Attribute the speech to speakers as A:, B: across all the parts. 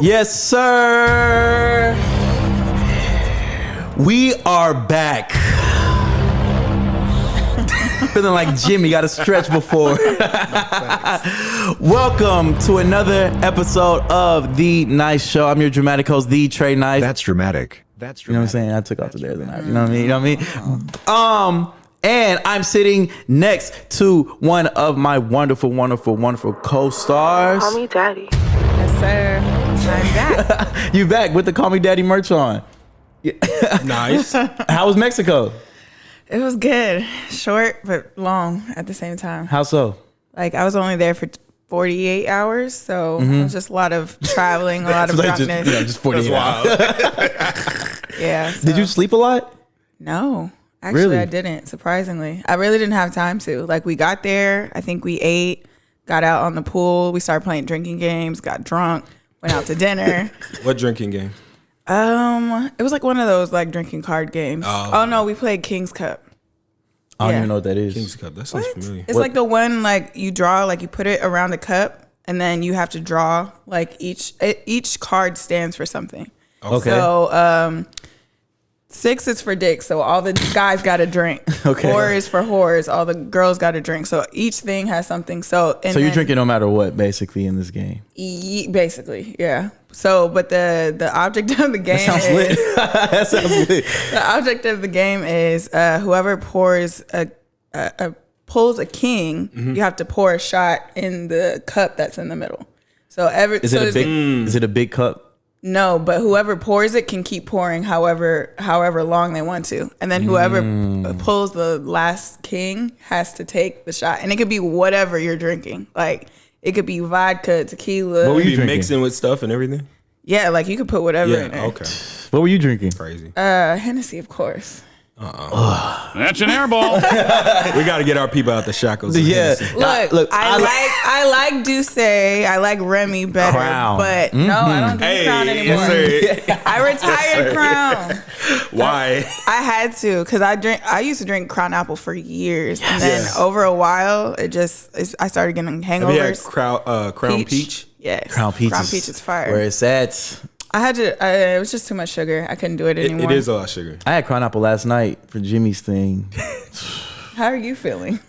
A: Yes, sir. We are back. Feeling like Jimmy got to stretch before. Welcome to another episode of The Nice Show. I'm your dramatic host, The Trey Nice.
B: That's dramatic. That's dramatic.
A: You know what I'm saying? I took off the there the night. You know what I mean? You know what I mean? And I'm sitting next to one of my wonderful co-stars.
C: Call me daddy.
D: Yes, sir. I'm back.
A: You back with the Call Me Daddy merch on.
E: Nice.
A: How was Mexico?
D: It was good. Short, but long at the same time.
A: How so?
D: Like, I was only there for 48 hours, so it was just a lot of traveling, a lot of drunkenness.
A: Just 48 hours.
D: Yeah. So.
A: Did you sleep a lot?
D: No. Actually,
A: Really?
D: I didn't, surprisingly. I really didn't have time to. Like, we got there, I think we ate, got out on the pool, we started playing drinking games, got drunk, went out to dinner.
E: What drinking game?
D: It was like one of those like drinking card games. Oh no, we played King's Cup.
A: I don't
D: Yeah.
A: even know what that is.
E: King's Cup. That sounds familiar.
D: It's like the one like you draw, like you put it around the cup, and then you have to draw like each card stands for something.
A: Okay.
D: So 6 is for dicks, so all the guys got a drink.
A: Okay.
D: 4 is for whores, all the girls got a drink. So each thing has something. So
A: You're drinking no matter what, basically, in this game.
D: Basically, yeah. So, but the object of the game
A: That sounds lit. That sounds lit.
D: The object of the game is whoever pulls a king, you have to pour a shot in the cup that's in the middle. So
A: Is it a big cup?
D: No, but whoever pours it can keep pouring however long they want to. And then whoever pulls the last king has to take the shot. And it could be whatever you're drinking. Like, it could be vodka, tequila.
A: What were you
E: You
A: drinking?
E: mixing with stuff and everything?
D: Yeah, like you could put whatever in
E: Yeah,
D: there.
E: okay.
A: What were you drinking?
E: Crazy.
D: Hennessy, of course.
F: That's an air ball.
E: We got to get our people out the shackles. of
A: Yeah.
E: Hennessy.
D: Look, I like Douce, I like Remy better,
A: Crown.
D: but no, I don't drink Crown anymore.
E: Yes, sir.
D: I retired Crown.
E: Why?
D: I had to because I used to drink Crown Apple for years, and then over a while, I stared getting
E: Have you had
D: hangovers.
E: Crown Peach?
D: Yes,
A: Crown Peach
D: is fire.
A: Where it's at.
D: I had to. It was just too much sugar. I couldn't do it anymore.
E: It is a lot of sugar.
A: I had Crown Apple last night for Jimmy's thing.
D: How are you feeling?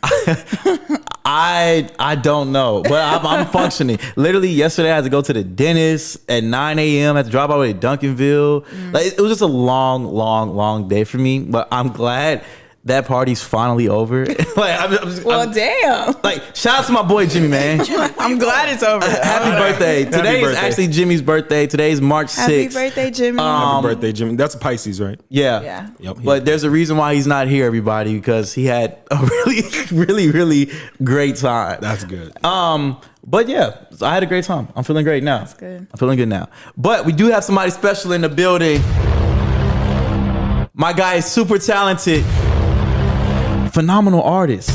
A: I don't know, but I'm functioning. Literally yesterday I had to go to the dentist at 9 a.m. I had to drive all the way to Duncanville. Like, it was just a long day for me, but I'm glad that party's finally over.
D: Damn.
A: Like, shout out to my boy Jimmy, man.
D: I'm glad it's over.
A: Happy birthday. Today is
E: birthday.
A: actually Jimmy's birthday. Today's March 6th.
D: Happy birthday, Jimmy.
E: Happy birthday, Jimmy. That's a Pisces, right?
A: Yeah.
D: Yeah.
E: Yep.
A: But there's a reason why he's not here, everybody, because he had a really great time.
E: That's good.
A: But yeah, so I had a great time. I'm feeling great now. That's
D: good.
A: I'm feeling good now. But we do have somebody special in the building. My guy is super talented, phenomenal artist,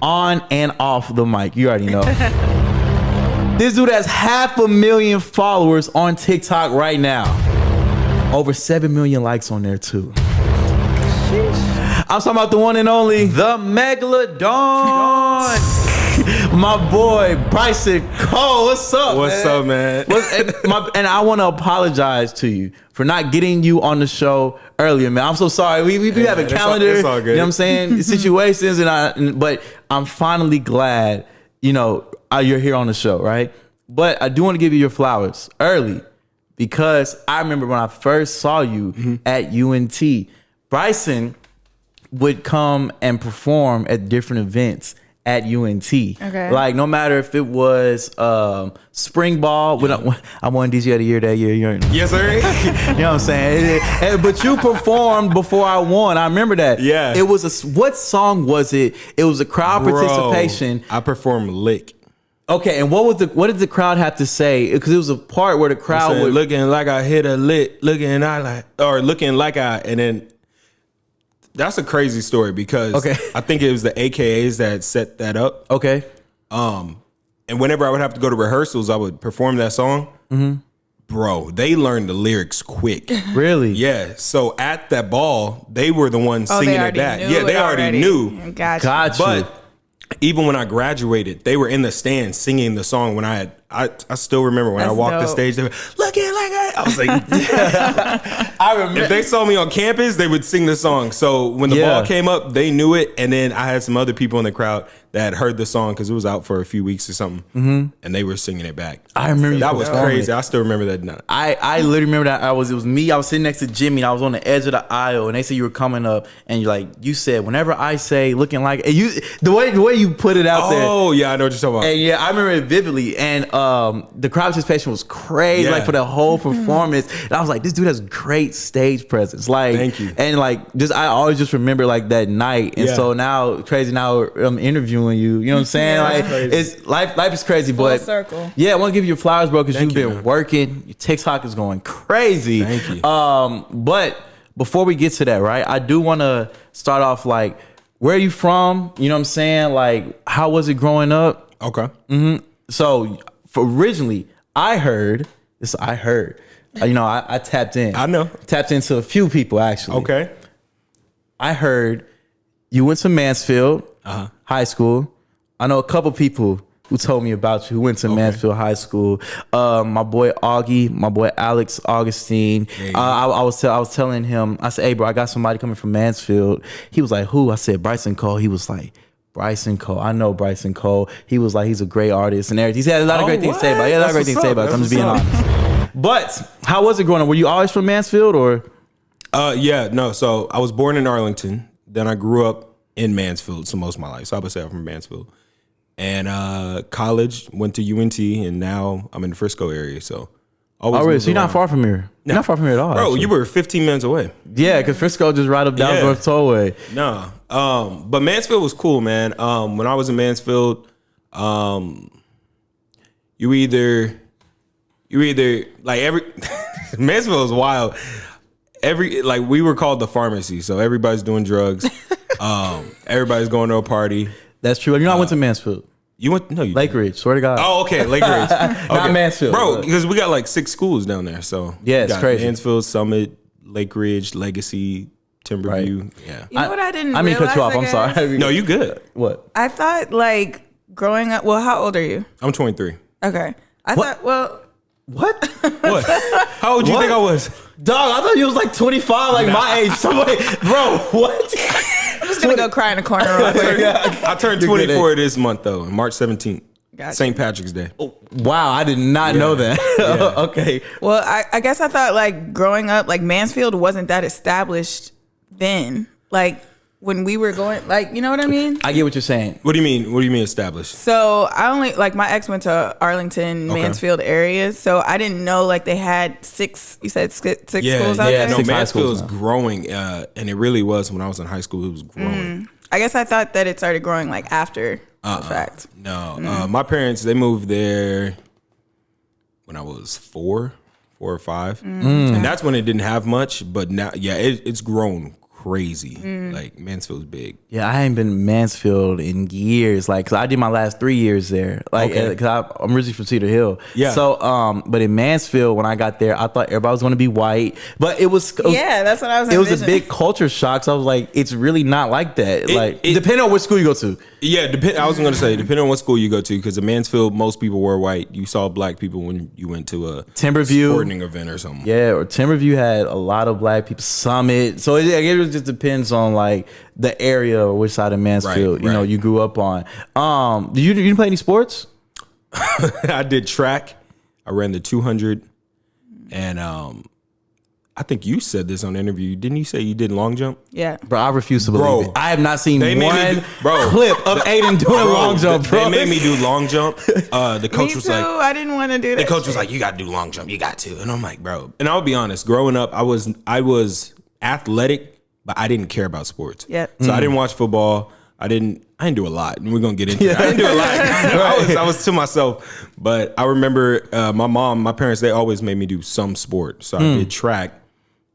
A: on and off the mic. You already know. This dude has 500,000 followers on TikTok right now. Over 7 million likes on there too. I'm talking about the one and only, the Megalodon. My boy, Bryson Cole. What's up,
E: What's up, man?
A: And I want to apologize to you for not getting you on the show earlier, man. I'm so sorry. We do have a calendar.
E: It's all good.
A: You know what I'm saying? Situations, but I'm finally glad, you're here on the show, right? But I do want to give you your flowers early because I remember when I first saw you at UNT, Bryson would come and perform at different events at UNT.
D: Okay.
A: Like, no matter if it was spring ball, I won DJ of the year that year.
E: Yes, sir.
A: You know what I'm saying? But you performed before I won. I remember that.
E: Yeah.
A: It was what song was it? It was a crowd participation.
E: I performed Lick.
A: Okay, and what did the crowd have to say? Because it was a part where the crowd would
E: looking like I hit a lick, looking like I, and then that's a crazy story because I think it was the AKAs that set that up.
A: Okay.
E: And whenever I would have to go to rehearsals, I would perform that song. Bro, they learned the lyrics quick.
A: Really?
E: Yeah. So at that ball, they were the ones singing it back. Yeah, they already knew.
D: Gotcha.
A: Got you.
E: But even when I graduated, they were in the stands singing the song when I had I still remember when I walked the stage, they were looking like I was like, I remember. If they saw me on campus, they would sing the song. So when the ball came up, they knew it. And then I had some other people in the crowd that had heard the song because it was out for a few weeks or something, and they were singing it back.
A: I remember
E: that was crazy. I still remember that night.
A: I literally remember that. It was me. I was sitting next to Jimmy, and I was on the edge of the aisle, and they said you were coming up, and you said whenever I say looking like, and the way you put it out there.
E: Oh yeah, I know what you're talking about.
A: And yeah, I remember it vividly. And the crowd participation was crazy, like for the whole performance. And I was like, this dude has great stage presence. Like,
E: thank you.
A: And like, I always just remember like that night. And so now I'm interviewing you. You know what I'm saying? Like, it's life is crazy,
D: Full
A: but
D: circle.
A: Yeah, I want to give you your flowers, bro, because you've been
E: man.
A: working. Your TikTok is going crazy.
E: Thank you.
A: But before we get to that, right, I do want to start off like, where are you from? You know what I'm saying? Like, how was it growing up?
E: Okay.
A: So originally, I heard. I tapped in.
E: I know.
A: Tapped into a few people actually.
E: Okay.
A: I heard you went to Mansfield High School. I know a couple people who told me about you who went to Mansfield High School. My boy Augie, my boy Alex Augustine. I was telling him, I said, hey bro, I got somebody coming from Mansfield. He was like, who? I said, Bryson Cole. He was like, Bryson Cole. I know Bryson Cole. He was like, he's a great artist and everything. He had a lot of great things to say about it. Yeah, a lot of great things to say about it. I'm just being honest. But how was it growing up? Were you always from Mansfield or?
E: Yeah, no. So I was born in Arlington. Then I grew up in Mansfield so most of my life. So I would say I'm from Mansfield. And college, went to UNT, and now I'm in the Frisco area. So always.
A: Oh, really? So you're not far from here. You're not far from here at all.
E: Bro,
A: actually.
E: you were 15 minutes away.
A: Yeah, because Frisco just right up down North Tollway.
E: No. But Mansfield was cool, man. When I was in Mansfield, you either like Mansfield was wild. We were called the pharmacy, so everybody's doing drugs. Everybody's going to a party.
A: That's true. You know, I went to Mansfield.
E: You went? No, you
A: Lake
E: didn't.
A: Ridge. Swear to God.
E: Oh, okay, Lake Ridge. Okay.
A: Not Mansfield,
E: bro. Because we got like 6 schools down there. So
A: yeah, it's crazy.
E: Mansfield, Summit, Lake Ridge, Legacy, Timberview. Right. Yeah.
D: You know what I didn't.
A: I mean, cut you off.
D: I
A: I'm sorry.
E: No, you good.
A: What?
D: I thought like growing up. Well, how old are you?
E: I'm 23.
D: Okay. I thought. Well.
A: What?
E: What? How old do you think I was?
A: Dog, I thought you was like 25, like my age. Somebody, bro, what?
D: I'm just gonna go cry in the corner real quick.
E: I turned 24 this month though, March 17th.
D: Gotcha.
E: St. Patrick's Day.
A: Wow, I did not know that.
E: Yeah.
A: Okay.
D: Well, I guess I thought like growing up, like Mansfield wasn't that established then. Like when we were going, like, you know what I mean?
A: I get what you're saying.
E: What do you mean? What do you mean established?
D: So I only like my ex went to Arlington, Mansfield area, so I didn't know like they had 6. You said six schools out there.
E: No,
A: 6 high
E: Mansfield
A: schools
E: is growing, and it really was when I was in high school. It was growing.
D: I guess I thought that it started growing like after the fact.
E: No, my parents, they moved there when I was 4 or 5, and that's when it didn't have much. But now, yeah, it's grown crazy. Like Mansfield's big.
A: Yeah, I ain't been in Mansfield in years. Like, cause I did my last 3 years there. Like, cause I'm originally from Cedar Hill.
E: Yeah.
A: So, but in Mansfield, when I got there, I thought everybody was going to be white. But it was
D: Yeah, that's what I was.
A: It was a big culture shock. So I was like, it's really not like that. Depending on what school you go to.
E: Yeah, I was going to say, depending on what school you go to, because in Mansfield, most people were white. You saw black people when you went to a
A: Timberview
E: sporting event or something.
A: Yeah, or Timberview had a lot of black people. Summit. So it just depends on like the area or which side of Mansfield you know you grew up on. You didn't play any sports?
E: I did track. I ran the 200, and I think you said this on the interview. Didn't you say you did long jump?
D: Yeah.
A: Bro, I refuse to believe it. I have not seen one clip of Aiden doing long jump, bro.
E: They made me do long jump. The coach was like,
D: I didn't want to do that.
E: The coach was like, you got to do long jump. You got to. And I'm like, bro. And I'll be honest, growing up, I was athletic, but I didn't care about sports.
D: Yep.
E: So I didn't watch football. I didn't do a lot, and we're gonna get into it. I didn't do a lot. I was to myself. But I remember my parents, they always made me do some sport. So I did track,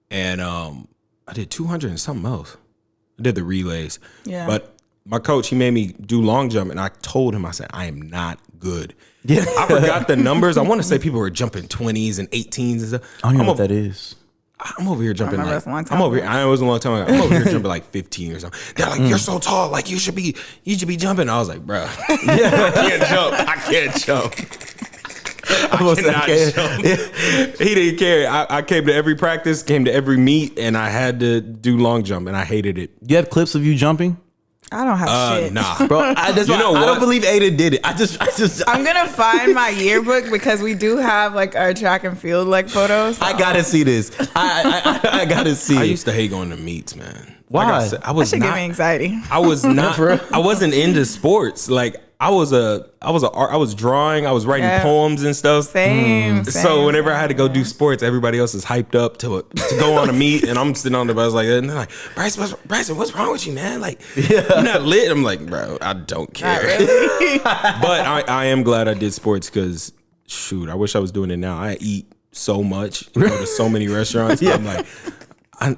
E: and I did 200 and something else. I did the relays. Yeah. But my coach, he made me do long jump, and I told him, I said, I am not good. Yeah. I forgot the numbers. I want to say people were jumping 20s and 18s and stuff.
A: I don't know what that is.
E: I'm over here jumping like,
D: I
E: was a long time ago. I'm over here jumping like 15 or something. They're like, you're so tall, like you should be jumping. I was like, bro, I can't jump. cannot jump. He didn't care. I came to every practice, came to every meet, and I had to do long jump, and I hated it.
A: Do you have clips of you jumping?
D: I don't have shit.
E: Nah,
A: Bro, I don't believe Aiden did it. I just
D: I'm gonna find my yearbook because we do have like our track and field like photos.
A: I gotta see this. I gotta see.
E: I
A: it.
E: used to hate going to meets, man.
A: Why?
E: Like I said, I was
D: That should give
E: not.
D: me anxiety.
E: I was not. I wasn't into sports. Like I was drawing. I was writing poems and stuff.
D: Same.
E: So whenever I had to go do sports, everybody else is hyped up to go on a meet, and I'm sitting on the bus like, and they're like, Bryson, what's wrong with you, man? Like, you're not lit. I'm like, bro, I don't care.
D: Really.
E: But I am glad I did sports because, shoot, I wish I was doing it now. I eat so much, go to so many restaurants. I'm like,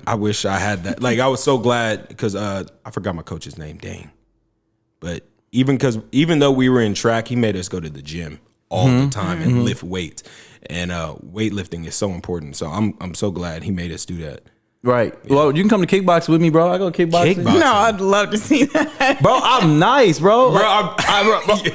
E: I wish I had that. Like, I was so glad because I forgot my coach's name, dang. But even though we were in track, he made us go to the gym all the time and lift weights. And weightlifting is so important. So I'm so glad he made us do that.
A: Right. Yeah. Well, you can come to kickbox with me, bro. I go kickboxing.
D: No, I'd love to see that.
A: Bro, I'm nice, bro.
E: Bro,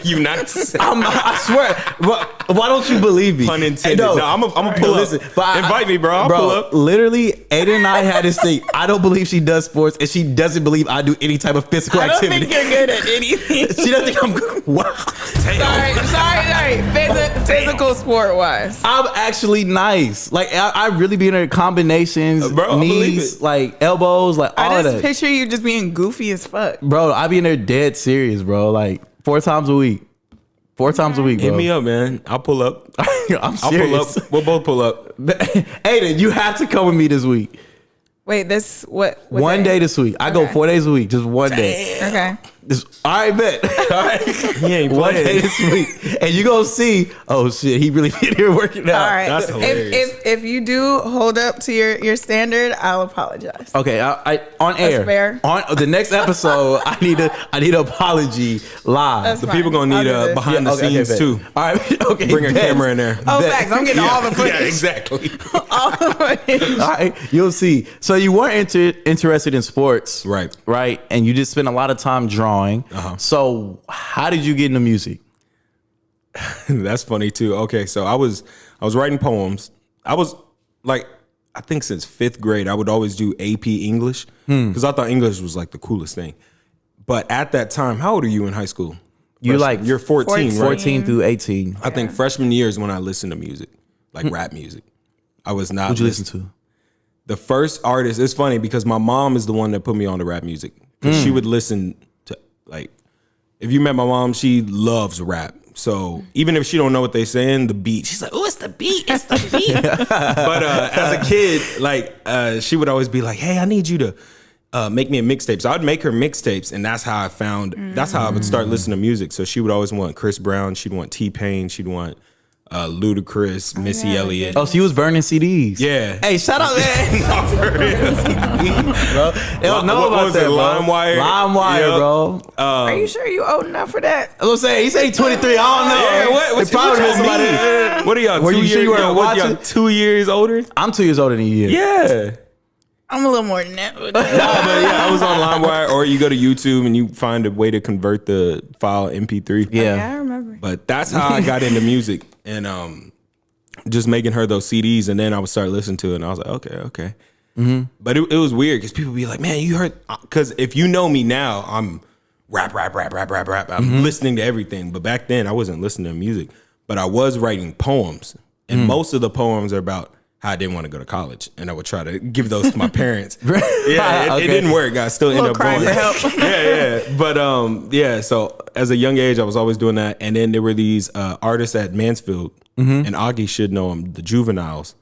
E: you nice.
A: I swear. But why don't you believe me?
E: Pun intended. No, I'm gonna pull up. Listen, invite me, bro. I'll pull up.
A: Literally, Aiden and I had this thing. I don't believe she does sports, and she doesn't believe I do any type of physical activity.
D: I don't think you're good at anything.
A: She doesn't think I'm good. Wow.
D: Sorry. Physical sport wise.
A: I'm actually nice. Like I really be in there combinations,
E: bro,
A: knees, like elbows, like all
D: I
A: of
D: just
A: that.
D: picture you just being goofy as fuck.
A: Bro, I be in there dead serious, bro. Like 4 times a week. 4 times a week, bro.
E: Hit me up, man. I'll pull up.
A: I'm serious.
E: I'll pull up. We'll both pull up.
A: Aiden, you have to come with me this week.
D: Wait, this what
A: One day this week. I go 4 days a week, just one day.
D: Okay.
A: All right, bet. All right.
E: He ain't
A: One day
E: playing.
A: this week. And you gonna see, oh shit, he really been here working out.
D: All right.
E: That's hilarious.
D: If you do hold up to your standard, I'll apologize.
A: Okay, I on air.
D: fair.
A: On the next episode, I need an apology live.
D: That's
E: The
D: fine.
E: people gonna need
D: I'll do this.
E: behind the scenes
A: bet.
E: too.
A: All right, okay.
E: Bring a
A: bet.
E: camera in there.
D: Oh,
A: Bet.
D: facts. I'm getting all the footage.
E: Yeah, exactly.
D: All the footage.
A: All right, you'll see. So you weren't interested in sports,
E: Right.
A: Right, and you just spent a lot of time drawing. So how did you get into music?
E: That's funny too. Okay, so I was writing poems. I was like, I think since 5th grade, I would always do AP English because I thought English was like the coolest thing. But at that time, how old are you in high school? You're 14, right?
A: 14 through 18.
E: I think freshman year is when I listened to music, like rap music. I was not.
A: What'd you listen to?
E: The first artist. It's funny because my mom is the one that put me on to rap music because she would listen to like. If you met my mom, she loves rap. So even if she don't know what they saying, the beat, she's like, "Oh, it's the beat, it's the beat." But as a kid, like she would always be like, "Hey, I need you to make me a mixtape." So I'd make her mixtapes, and that's how I found. That's how I would start listening to music. So she would always want Chris Brown, she'd want T-Pain, she'd want Ludacris, Missy Elliott.
A: Oh, so you was burning CDs.
E: Yeah.
A: Hey, shout out, man. Bro, they don't know
E: What
A: about
E: was
A: that,
E: it,
A: bro.
E: LimeWire?
A: LimeWire,
E: Yep.
A: bro.
D: Are you sure you old enough for that?
A: I was gonna say, he said he's 23. I don't know.
E: Yeah,
A: They probably know somebody.
E: What are y'all?
A: Were
E: 2
A: you
E: years?
A: sure you weren't
E: What, y'all
A: watching?
E: 2 years older?
A: I'm 2 years older than you.
E: Yeah.
D: I'm a little more than that. But
E: But yeah, I was on LimeWire, or you go to YouTube and you find a way to convert the file MP3.
A: Yeah.
D: I remember.
E: But that's how I got into music, and just making her those CDs, and then I would start listening to it, and I was like, okay. But it was weird because people be like, "Man, you heard?" Because if you know me now, I'm rap. I'm listening to everything. But back then, I wasn't listening to music, but I was writing poems, and most of the poems are about how I didn't want to go to college, and I would try to give those to my parents. Yeah, it didn't work. I still ended up
D: crying
E: going.
D: for help.
E: Yeah. But yeah. So as a young age, I was always doing that, and then there were these artists at Mansfield, and Augie should know them, the Juveniles.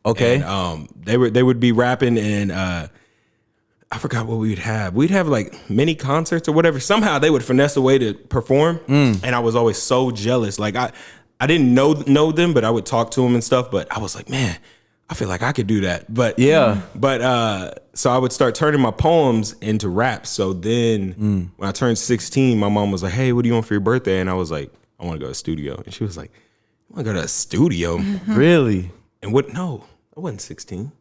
A: Okay.
E: And, they would be rapping, and I forgot what we would have. We'd have like mini concerts or whatever. Somehow they would finesse a way to perform, and I was always so jealous. Like I didn't know them, but I would talk to them and stuff. But I was like, man, I feel like I could do that. But
A: Yeah.
E: But so I would start turning my poems into raps. So then when I turned 16, my mom was like, hey, what do you want for your birthday? And I was like, I want to go to a studio. And she was like, you want to go to a studio?
A: Really?
E: And what? No, I wasn't 16.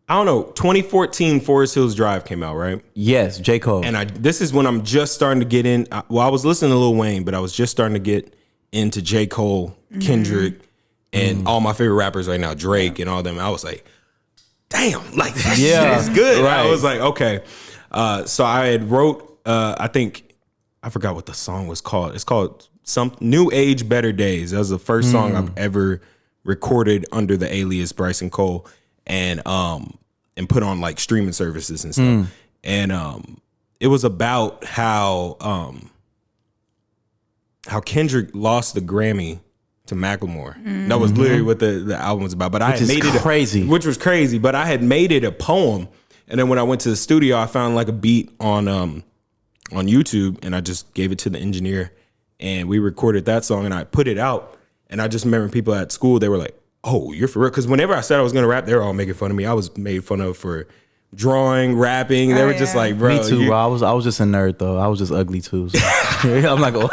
E: I don't know. 2014 Forest Hills Drive came out, right?
A: Yes, J. Cole.
E: And this is when I'm just starting to get in. I was listening to Lil Wayne, but I was just starting to get into J. Cole, Kendrick, and all my favorite rappers right now, Drake and all them, I was like, damn, like this shit is good. Right. I was like, okay. So I had wrote, I forgot what the song was called. It's called some New Age Better Days. That was the first song I've ever recorded under the alias Bryson Cole and put on like streaming services and stuff. And it was about how Kendrick lost the Grammy to Macklemore. That was literally what the album was about. But I had made it
A: crazy.
E: Which was crazy. But I had made it a poem. And then when I went to the studio, I found like a beat on YouTube, and I just gave it to the engineer, and we recorded that song, and I put it out. And I just remember people at school, they were like, "Oh, you're for real?" Because whenever I said I was gonna rap, they were all making fun of me. I was made fun of for drawing, rapping. They were just like, "Bro,
A: me too, bro. I was just a nerd though. I was just ugly too. So. I'm like, oh.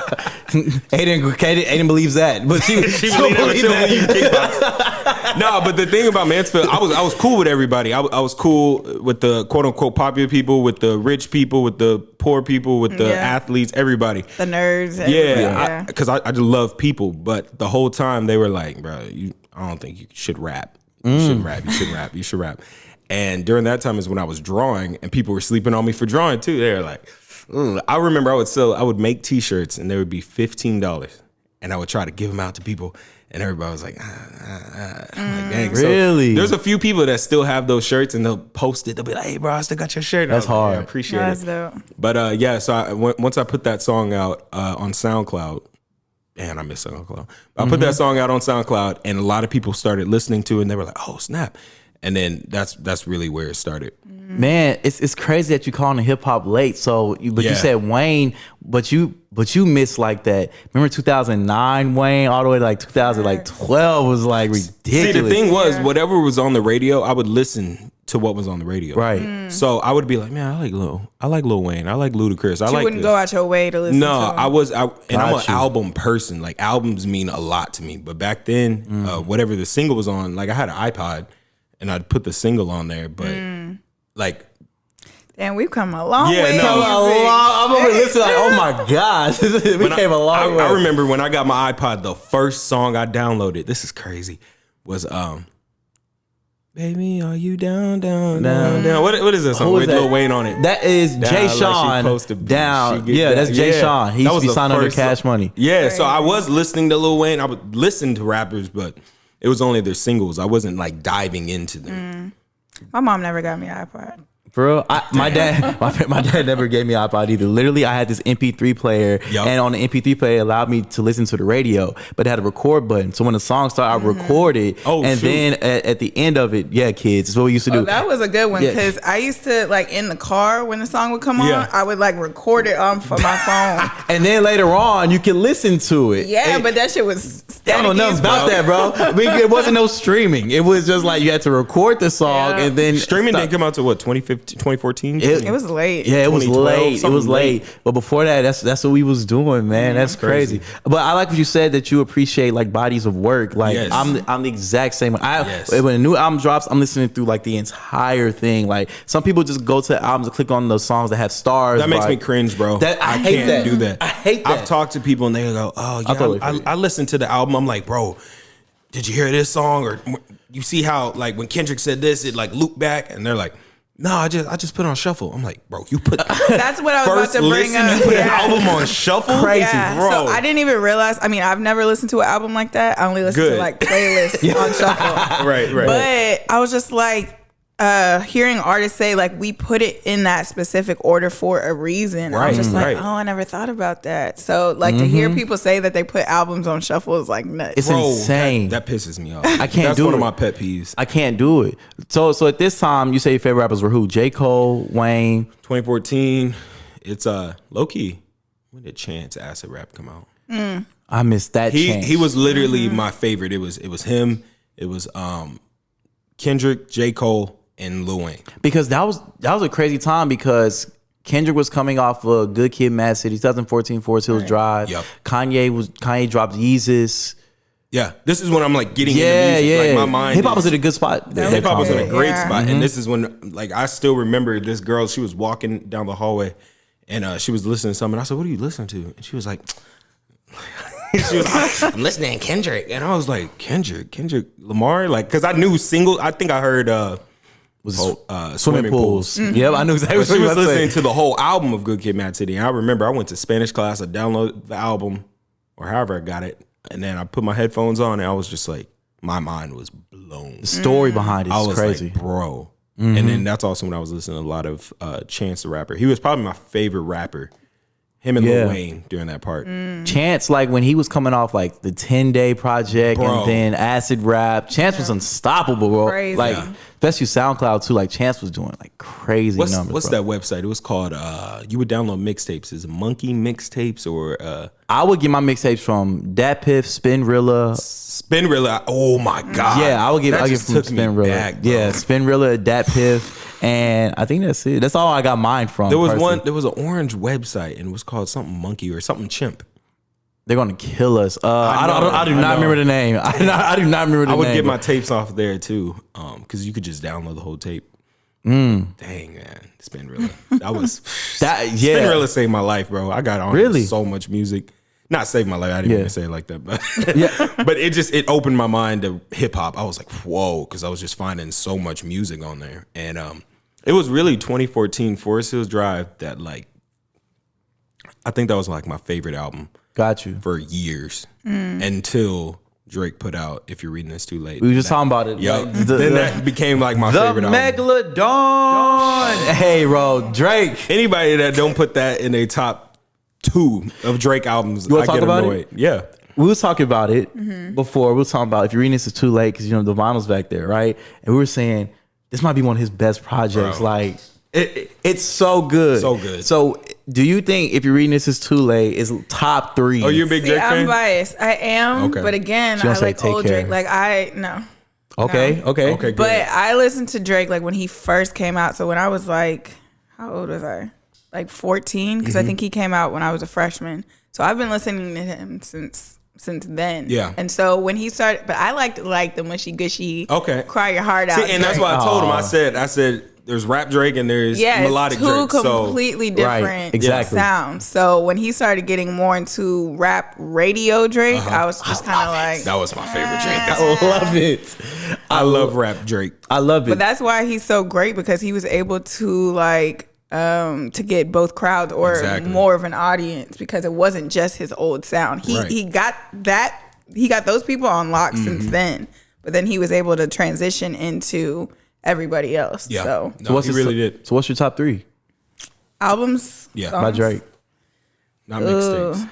A: Aiden believes that, but she believes that.
E: No, but the thing about Mansfield, I was cool with everybody. I was cool with the quote unquote popular people, with the rich people, with the poor people, with the athletes, everybody,
D: the nerds.
E: Yeah, because I just love people. But the whole time they were like, "Bro, I don't think you should rap. You shouldn't rap. You should rap. You should rap." And during that time is when I was drawing, and people were sleeping on me for drawing too. They were like, I remember I would make T-shirts, and they would be $15, and I would try to give them out to people, and everybody was like, I'm like, dang.
A: Really?
E: So there's a few people that still have those shirts, and they'll post it. They'll be like, "Hey, bro, I still got your shirt."
A: That's hard.
E: I appreciate it.
D: That's dope.
E: But so once I put that song out on SoundCloud. Man, I miss SoundCloud. I put that song out on SoundCloud, and a lot of people started listening to it, and they were like, "Oh, snap." And then that's really where it started.
A: Man, it's crazy that you calling the hip hop late. So, you said Wayne, but you missed like that. Remember 2009 Wayne all the way to like 2012 was like ridiculous.
E: See, the thing was, whatever was on the radio, I would listen to what was on the radio.
A: Right.
E: So I would be like, man, I like Lil Wayne, I like Ludacris,
D: You wouldn't go out your way to listen.
E: No,
D: to
E: I'm an album person. Like albums mean a lot to me. But back then, whatever the single was on, like I had an iPod. And I'd put the single on there, but like,
D: damn, we've come a long way.
A: I'm over listening like, oh my gosh, we came a long way.
E: I remember when I got my iPod, the first song I downloaded, this is crazy, was "Baby, Are You Down, Down, Down, Down." What is that song with Lil Wayne on it?
A: That is Jay Sean. Down. Yeah, that's Jay Sean. He used to be signed under Cash Money.
E: Yeah, so I was listening to Lil Wayne. I would listen to rappers, but it was only their singles. I wasn't like diving into them.
D: My mom never got me an iPod.
A: Bro, my dad never gave me an iPod either. Literally, I had this MP3 player, and on the MP3 player, it allowed me to listen to the radio, but it had a record button. So when the song started, I recorded, then at the end of it, kids, that's what we used to do.
D: That was a good one, because I used to, like, in the car, when the song would come on, I would, like, record it for my phone.
A: And then later on, you can listen to it.
D: Yeah, but that shit was
A: I don't know nothing about that, bro. It wasn't no streaming. It was just like you had to record the song, and then
E: streaming didn't come out to what, 2014?
D: It was late.
A: Yeah, it was late. It was late. But before that, that's what we was doing, man. That's crazy. But I like what you said, that you appreciate like bodies of work. Like I'm the exact same. When a new album drops, I'm listening through like the entire thing. Like some people just go to the albums and click on those songs that have stars.
E: That makes me cringe, bro.
A: I hate
E: can't do that.
A: I hate that.
E: I've talked to people and they go, "Oh yeah, I listened to the album." I'm like, bro, did you hear this song? Or you see how like when Kendrick said this, it like looped back, and they're like, "No, I just put it on shuffle." I'm like, bro, you put
D: that's what I was about to bring up.
E: You put an album on shuffle,
A: crazy,
E: bro.
D: So I didn't even realize. I mean, I've never listened to an album like that. I only listen to like playlists on shuffle.
E: Right.
D: But I was just like, hearing artists say like we put it in that specific order for a reason. I was just like, oh, I never thought about that. So like to hear people say that they put albums on shuffle is like nuts.
A: It's insane.
E: That pisses me off.
A: I can't
E: That's
A: do
E: one
A: it.
E: of my pet peeves.
A: I can't do it. So at this time, you say your favorite rappers were who? J. Cole, Wayne.
E: 2014. It's low key. When did Chance Acid Rap come out?
A: I missed that.
E: He was literally my favorite. It was him. It was Kendrick, J. Cole, and Lil Wayne.
A: Because that was a crazy time, because Kendrick was coming off of Good Kid, Mad City, 2014, Forest Hills Drive.
E: Yep.
A: Kanye dropped Yeezus.
E: Yeah, this is when I'm like getting into music. Like my mind,
A: hip hop was at a good spot.
E: Hip hop was in a great spot, and this is when like I still remember this girl. She was walking down the hallway, and she was listening to something. I said, "What are you listening to?" And she was like, She was like, I'm listening to Kendrick. And I was like, Kendrick Lamar? Like, because I knew I think I heard Swimming Pools.
A: Yep, I knew exactly
E: But
A: what
E: she
A: you
E: was
A: were
E: listening
A: saying.
E: to the whole album of Good Kid, Mad City. And I remember I went to Spanish class. I downloaded the album or however I got it. And then I put my headphones on and I was just like, my mind was blown.
A: The story behind it
E: I
A: is
E: was
A: crazy.
E: like, bro. And then that's also when I was listening to a lot of Chance the Rapper. He was probably my favorite rapper. Him and Lil Wayne during that part.
A: Chance, like when he was coming off like the 10-day project
E: Bro.
A: and then acid rap, Chance was unstoppable, bro.
D: Crazy.
A: Like, especially SoundCloud too. Like Chance was doing like crazy numbers.
E: What's
A: bro.
E: that website? It was called, you would download mixtapes. Is it Monkey Mixtapes or
A: I would get my mixtapes from Dat Piff, Spinrilla.
E: Spinrilla? Oh my God.
A: Yeah, I would get
E: That
A: it
E: just
A: from
E: took me
A: Spinrilla.
E: back, bro.
A: Yeah, Spinrilla, Dat Piff. And I think that's it. That's all I got mine from.
E: There was
A: personally.
E: there was an orange website and it was called something monkey or something chimp.
A: They're gonna kill us. I do
E: I
A: not
E: know.
A: remember the name. I do not remember the name.
E: I would get my tapes off there too, because you could just download the whole tape. Dang man, Spinrilla. That was Spinrilla saved my life, bro. I got on
A: Really?
E: so much music. Not saved my life. I didn't
A: Yeah.
E: mean to say it like that, but
A: Yeah.
E: but it opened my mind to hip hop. I was like, whoa, because I was just finding so much music on there, and it was really 2014 Forest Hills Drive that like I think that was like my favorite album
A: Got you.
E: for years until Drake put out If You're Reading This Too Late.
A: We were just talking about it.
E: Yo,
A: Like,
E: then that became like my
A: the
E: favorite album.
A: Megalodon. Hey, bro, Drake.
E: Anybody that don't put that in a top 2 of Drake albums,
A: You wanna
E: I
A: talk
E: get
A: about
E: annoyed. Yeah.
A: We was talking about it before. We was talking about If You're Reading This Is Too Late because, you know, the vinyl's back there, right? And we were saying this might be one of his best projects.
E: Bro.
A: Like, it's so good.
E: So good.
A: So, do you think If You're Reading This Is Too Late is top 3?
E: Oh, you're a big Drake
D: I'm
E: fan?
D: biased. I am,
E: Okay.
D: but again,
A: She
D: I
A: gonna say
D: like
A: Take
D: old
A: Care.
D: Drake. Like no.
A: Okay.
E: Okay, good.
D: But I listened to Drake like when he first came out. So when I was like, how old was I? Like 14, because I think he came out when I was a freshman. So I've been listening to him since then.
E: Yeah.
D: And so when he started, but I liked the mushy gushy,
E: Okay.
D: cry your heart out.
E: See, and that's
D: Drake.
E: why I told him. I said there's rap Drake and there's
D: Yeah,
E: melodic
D: it's two
E: Drake. So
D: completely different
A: Right, exactly.
D: sounds. So when he started getting more into rap radio Drake, I was just kind of like,
E: that was my favorite Drake.
A: I love it.
E: I love rap Drake.
A: I love it.
D: but that's why he's so great, because he was able to to get both crowds or
E: Exactly.
D: more of an audience, because it wasn't just his old sound.
E: Right.
D: He got those people on lock since then, but then he was able to transition into everybody else.
E: Yeah.
D: So
E: No, he really
A: your,
E: did.
A: So, what's your top 3
D: albums,
E: Yeah.
D: songs,
A: by Drake?
E: Not mixtapes.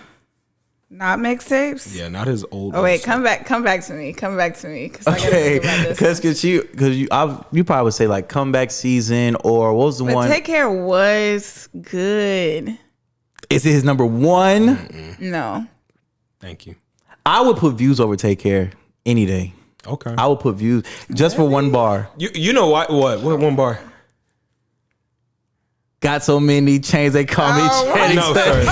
D: not mixtapes.
E: Yeah, not his old.
D: Oh wait,
E: stuff.
D: come back to me, because I gotta think about
A: Okay,
D: this.
A: because you probably would say like Comeback Season, or what was the
D: But
A: one?
D: Take Care was good.
A: Is it his number 1?
D: No.
E: Thank you.
A: I would put Views over Take Care any day.
E: Okay.
A: I would put Views just for one bar.
E: You know what one bar?
A: Got so many chains they call me
D: Oh,
A: Channing
E: No,
A: Tatum.
E: sir. No.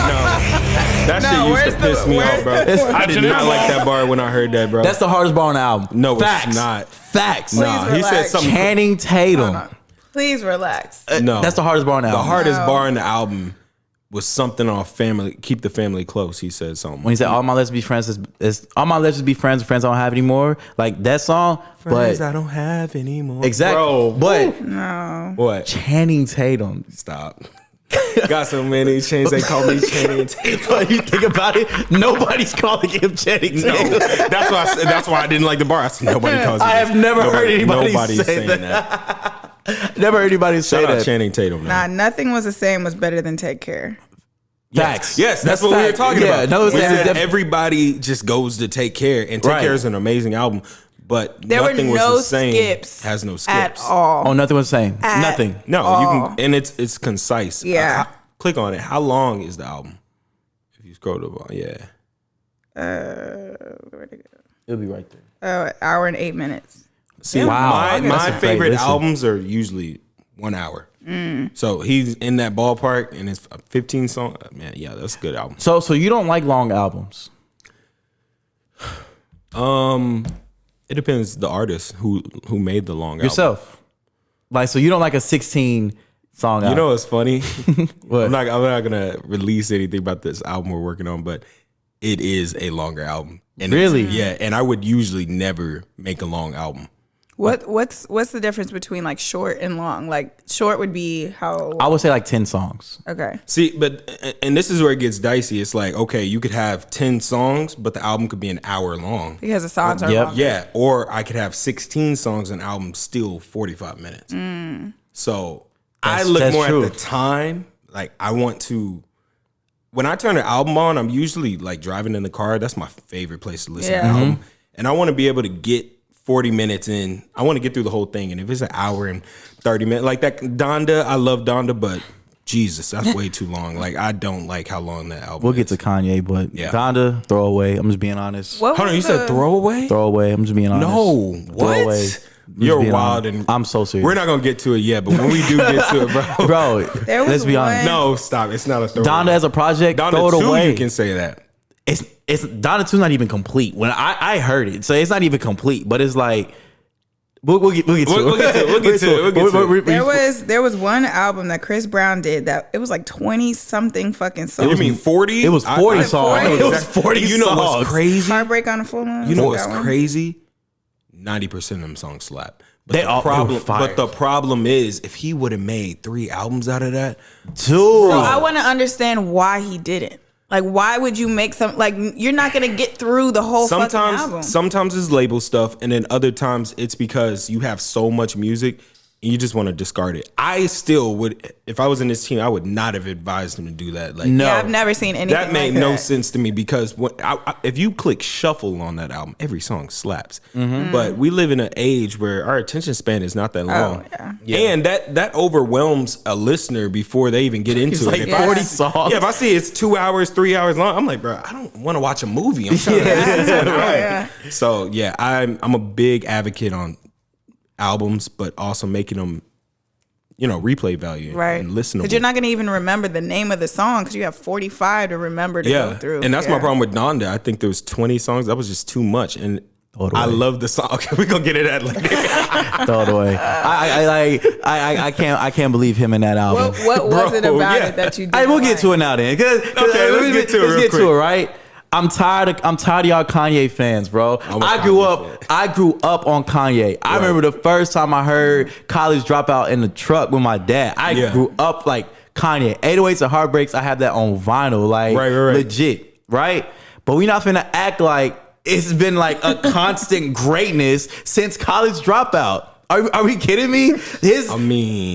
E: That shit used to piss me off, bro. I did not like that bar when I heard that, bro.
A: That's the hardest bar on the album.
E: No, it's
A: Facts.
E: not.
A: Facts.
E: Nah, he said
D: relax.
E: something.
A: Channing Tatum.
D: Please relax.
E: No,
A: That's the hardest bar on the
E: The
A: album.
E: hardest bar in the album was something on family. Keep the family close. He said something.
A: When he said all my lesbian friends is all my lesbians be friends I don't have anymore. Like that song.
E: Friends
A: but
E: I don't have anymore.
A: exactly.
E: Bro,
A: But
D: No.
E: what?
A: Channing Tatum.
E: Stop. Got so many chains. They call me Channing Tatum.
A: But you think about it, nobody's calling him Channing
E: No,
A: Tatum.
E: that's why. That's why I didn't like the bar. I said nobody calls.
A: I
E: him
A: have
E: this.
A: never heard anybody
E: Nobody's
A: say
E: saying
A: that. Never heard anybody say
E: Shout out
A: that.
E: Channing Tatum.
D: Nah,
E: Man.
D: Nothing Was the Same was better than Take Care.
A: Facts.
E: Yes, that's what we were
A: fact.
E: talking
A: Yeah,
E: about.
A: no, it's
E: We
A: that-
E: said
A: def-
E: everybody just goes to Take Care, and Take
A: Right.
E: Care is an amazing album, but
D: There were
E: nothing
D: no
E: was the same.
D: skips
E: Has no skips
D: at all.
A: Oh, nothing was the same.
D: At
A: Nothing.
E: No,
D: all.
E: you can, and it's concise.
D: Yeah.
E: Click on it. How long is the album? If you scroll to the bottom, yeah.
D: Where'd it
A: It'll be right there.
D: go? Hour and 8 minutes.
E: See,
A: Wow.
E: my
A: That's a great
E: favorite
A: listen.
E: albums are usually 1 hour. So he's in that ballpark, and it's 15 songs. Man, yeah, that's a good album.
A: So you don't like long albums?
E: It depends the artist who made the long album.
A: Yourself. Like, so you don't like a 16 song album?
E: You know what's funny?
A: What?
E: I'm not gonna release anything about this album we're working on, but it is a longer album. And
A: Really?
E: Yeah, and I would usually never make a long album.
D: What's the difference between like short and long? Like short would be how.
A: I would say like 10 songs.
D: Okay.
E: See, and this is where it gets dicey. It's like, okay, you could have 10 songs, but the album could be an hour long.
D: Because the songs are
A: Yep.
D: longer.
E: Yeah, or I could have 16 songs and album still 45 minutes. So I look
A: that's
E: more
A: true.
E: at the time. Like I want to. When I turn an album on, I'm usually like driving in the car. That's my favorite place to listen to an album. And I want to be able to get 40 minutes in. I want to get through the whole thing. And if it's an hour and 30 minutes, like that Donda, I love Donda, but Jesus, that's way too long. Like I don't like how long that album
A: We'll
E: is.
A: get to Kanye, but
E: Yeah.
A: Donda, throw away. I'm just being honest.
D: What
E: Hold on,
D: was
E: you said throwaway?
A: Throw away. I'm just being honest.
E: No,
A: Throw away.
E: what?
A: I'm just
E: You're
A: being
E: wild,
A: honest.
E: and
A: I'm so serious.
E: we're not gonna get to it yet, but when we do get to it, bro,
A: Bro,
D: There was
A: let's be honest.
D: one-
E: no, stop. It's not a throwaway.
A: Donda as a project,
E: Donda
A: throw it
E: 2,
A: away.
E: you can say that.
A: It's Donda 2's not even complete. When I heard it, so it's not even complete. But it's like we'll get to it.
E: We'll get to it. We'll get to it. We'll get to it.
D: There was one album that Chris Brown did that it was like 20 something fucking songs.
E: You mean 40?
A: It was 40
E: I
A: songs.
E: know
A: It was
E: exactly.
A: 40
E: You know
A: songs.
E: what's crazy?
D: Heartbreak on the Full Moon.
E: You know
D: Was
E: what's
D: that one?
E: crazy? 90% of them songs slap. But
A: They were fire.
E: but the problem is, if he would have made 3 albums out of that,
A: Dude.
D: So I want to understand why he didn't. Like, why would you make some? Like, you're not gonna get through the whole fucking album.
E: sometimes it's label stuff, and then other times it's because you have so much music and you just want to discard it. I still would, if I was in this team, I would not have advised him to do that. Like,
A: No.
D: Yeah, I've never seen anything
E: that made
D: like
E: no
D: that.
E: sense to me because if you click shuffle on that album, every song slaps. But we live in an age where our attention span is not that long.
D: yeah.
E: And that overwhelms a listener before they even get into
A: It's
E: it.
A: like
E: If I
A: 40
E: see-
A: songs.
E: Yeah, if I see it's 2 hours, 3 hours long, I'm like, bro, I don't want to watch a movie. I'm trying to listen to an album.
D: Yeah.
E: So yeah, I'm a big advocate on albums, but also making them, replay value
D: Right.
E: and listenable.
D: Because you're not gonna even remember the name of the song because you have 45 to remember to go through.
E: And that's my
D: Yeah.
E: problem with Donda. I think there was 20 songs. That was just too much. And I love the song. Okay, we're gonna get it at later.
A: Throw it away. I can't believe him in that album.
D: What was it
E: Bro,
D: about
E: yeah.
D: it that you did?
A: Hey, we'll get to it now then. Okay,
E: let's get to it real quick.
A: right? I'm tired of y'all Kanye fans, bro.
E: I'm a
A: I grew up on Kanye. I remember the first time I heard College Dropout in the truck with my dad. I grew up like Kanye. 808s and Heartbreaks, I have that on vinyl, like
E: Right.
A: legit, right? But we not finna act like it's been like a constant greatness since College Dropout. Are we kidding me?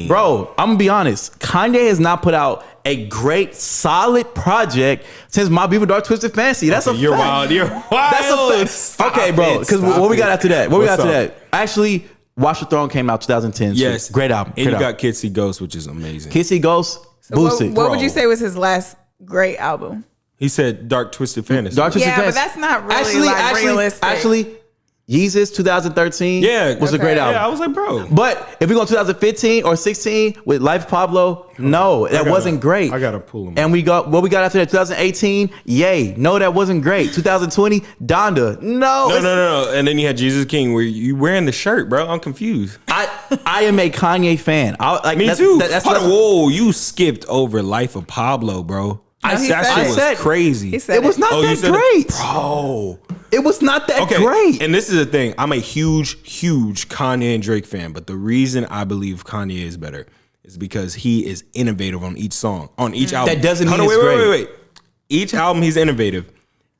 A: Bro, I'm gonna be honest. Kanye has not put out a great, solid project since My Beautiful Dark Twisted Fantasy. That's a
E: You're
A: fact.
E: wild. You're wild.
A: That's a fact.
E: Stop
A: Okay, bro.
E: it.
A: Because
E: Stop
A: what we got
E: it.
A: after that?
E: What's up?
A: Actually, Watch the Throne came out 2010.
E: Yes.
A: So great album.
E: And
A: Great
E: you
A: album.
E: got Kids See Ghosts, which is amazing.
A: Kissy Ghost,
D: So
A: boost it.
D: what would you
E: Bro.
D: say was his last great album?
E: He said Dark Twisted Fantasy.
A: Dark Twisted
D: Yeah, but
A: Fantasy.
D: that's not really, realistic.
A: Actually, Yeezus 2013 was a great album.
E: Yeah, I was like, bro.
A: But if we go 2015 or 16 with Life of Pablo, no, that wasn't great.
E: I gotta pull him.
A: And we got what we got after that 2018, yay. No, that wasn't great. 2020, Donda.
E: No. And then you had Jesus King where you wearing the shirt, bro. I'm confused.
A: I am a Kanye fan.
E: Me too. Whoa, you skipped over Life of Pablo, bro.
D: he
E: That
D: said
E: shit
D: it.
E: was
A: said-
E: crazy.
D: He said
A: It was
D: it.
A: not
E: you
A: that
E: said
A: great.
E: Bro.
A: It was not that
E: Okay,
A: great.
E: and this is the thing. I'm a huge Kanye and Drake fan, but the reason I believe Kanye is better is because he is innovative on each song, on each album.
A: That doesn't mean
E: Hold on,
A: it's great.
E: Wait. Each album he's innovative,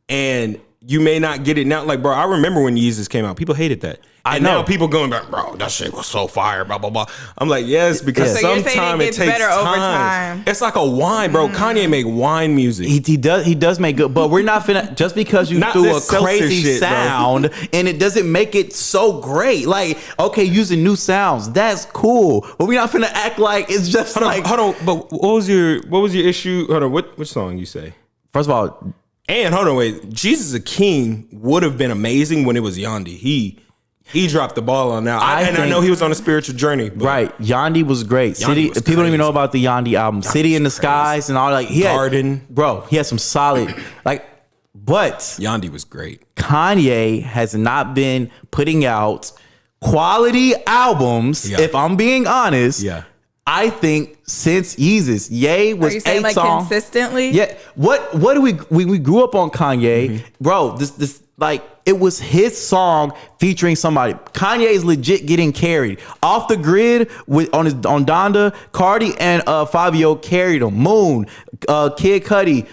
E: and you may not get it now. Like, bro, I remember when Yeezus came out, people hated that.
A: I
E: And
A: know.
E: now people going back, bro, that shit was so fire, blah, blah, blah. I'm like, yes, because
D: So you're saying it
E: sometimes it
D: gets
E: takes
D: better over
E: time.
D: time.
E: It's like a wine, bro. Kanye make wine music.
A: He does make good, but we're not finna just because you
E: Not
A: threw a
E: this seltzer
A: crazy
E: shit, bro.
A: sound and it doesn't make it so great. Like, okay, using new sounds, that's cool, but we're not finna act like it's just like.
E: Hold on, but what was your issue? Hold on, which song you say?
A: First of all,
E: And hold on, wait. Jesus is a King would have been amazing when it was Yandi. He dropped the ball on that. I
A: think-
E: know he was on a spiritual journey. But
A: right, Yandi was great. City,
E: was
A: people don't even
E: crazy.
A: know about the Yandi album. City in the Skies and all like he
E: Garden.
A: he had some solid but
E: Yandi was great.
A: Kanye has not been putting out quality albums.
E: Yeah.
A: If I'm being honest,
E: Yeah.
A: I think since Yeezus, Ye was
D: Are you saying
A: 8
D: like
A: songs.
D: consistently?
A: Yeah. What do we grew up on Kanye, bro? This like it was his song featuring somebody. Kanye is legit getting carried off the grid on Donda. Cardi and Fabio carried him. Moon, Kid Cudi,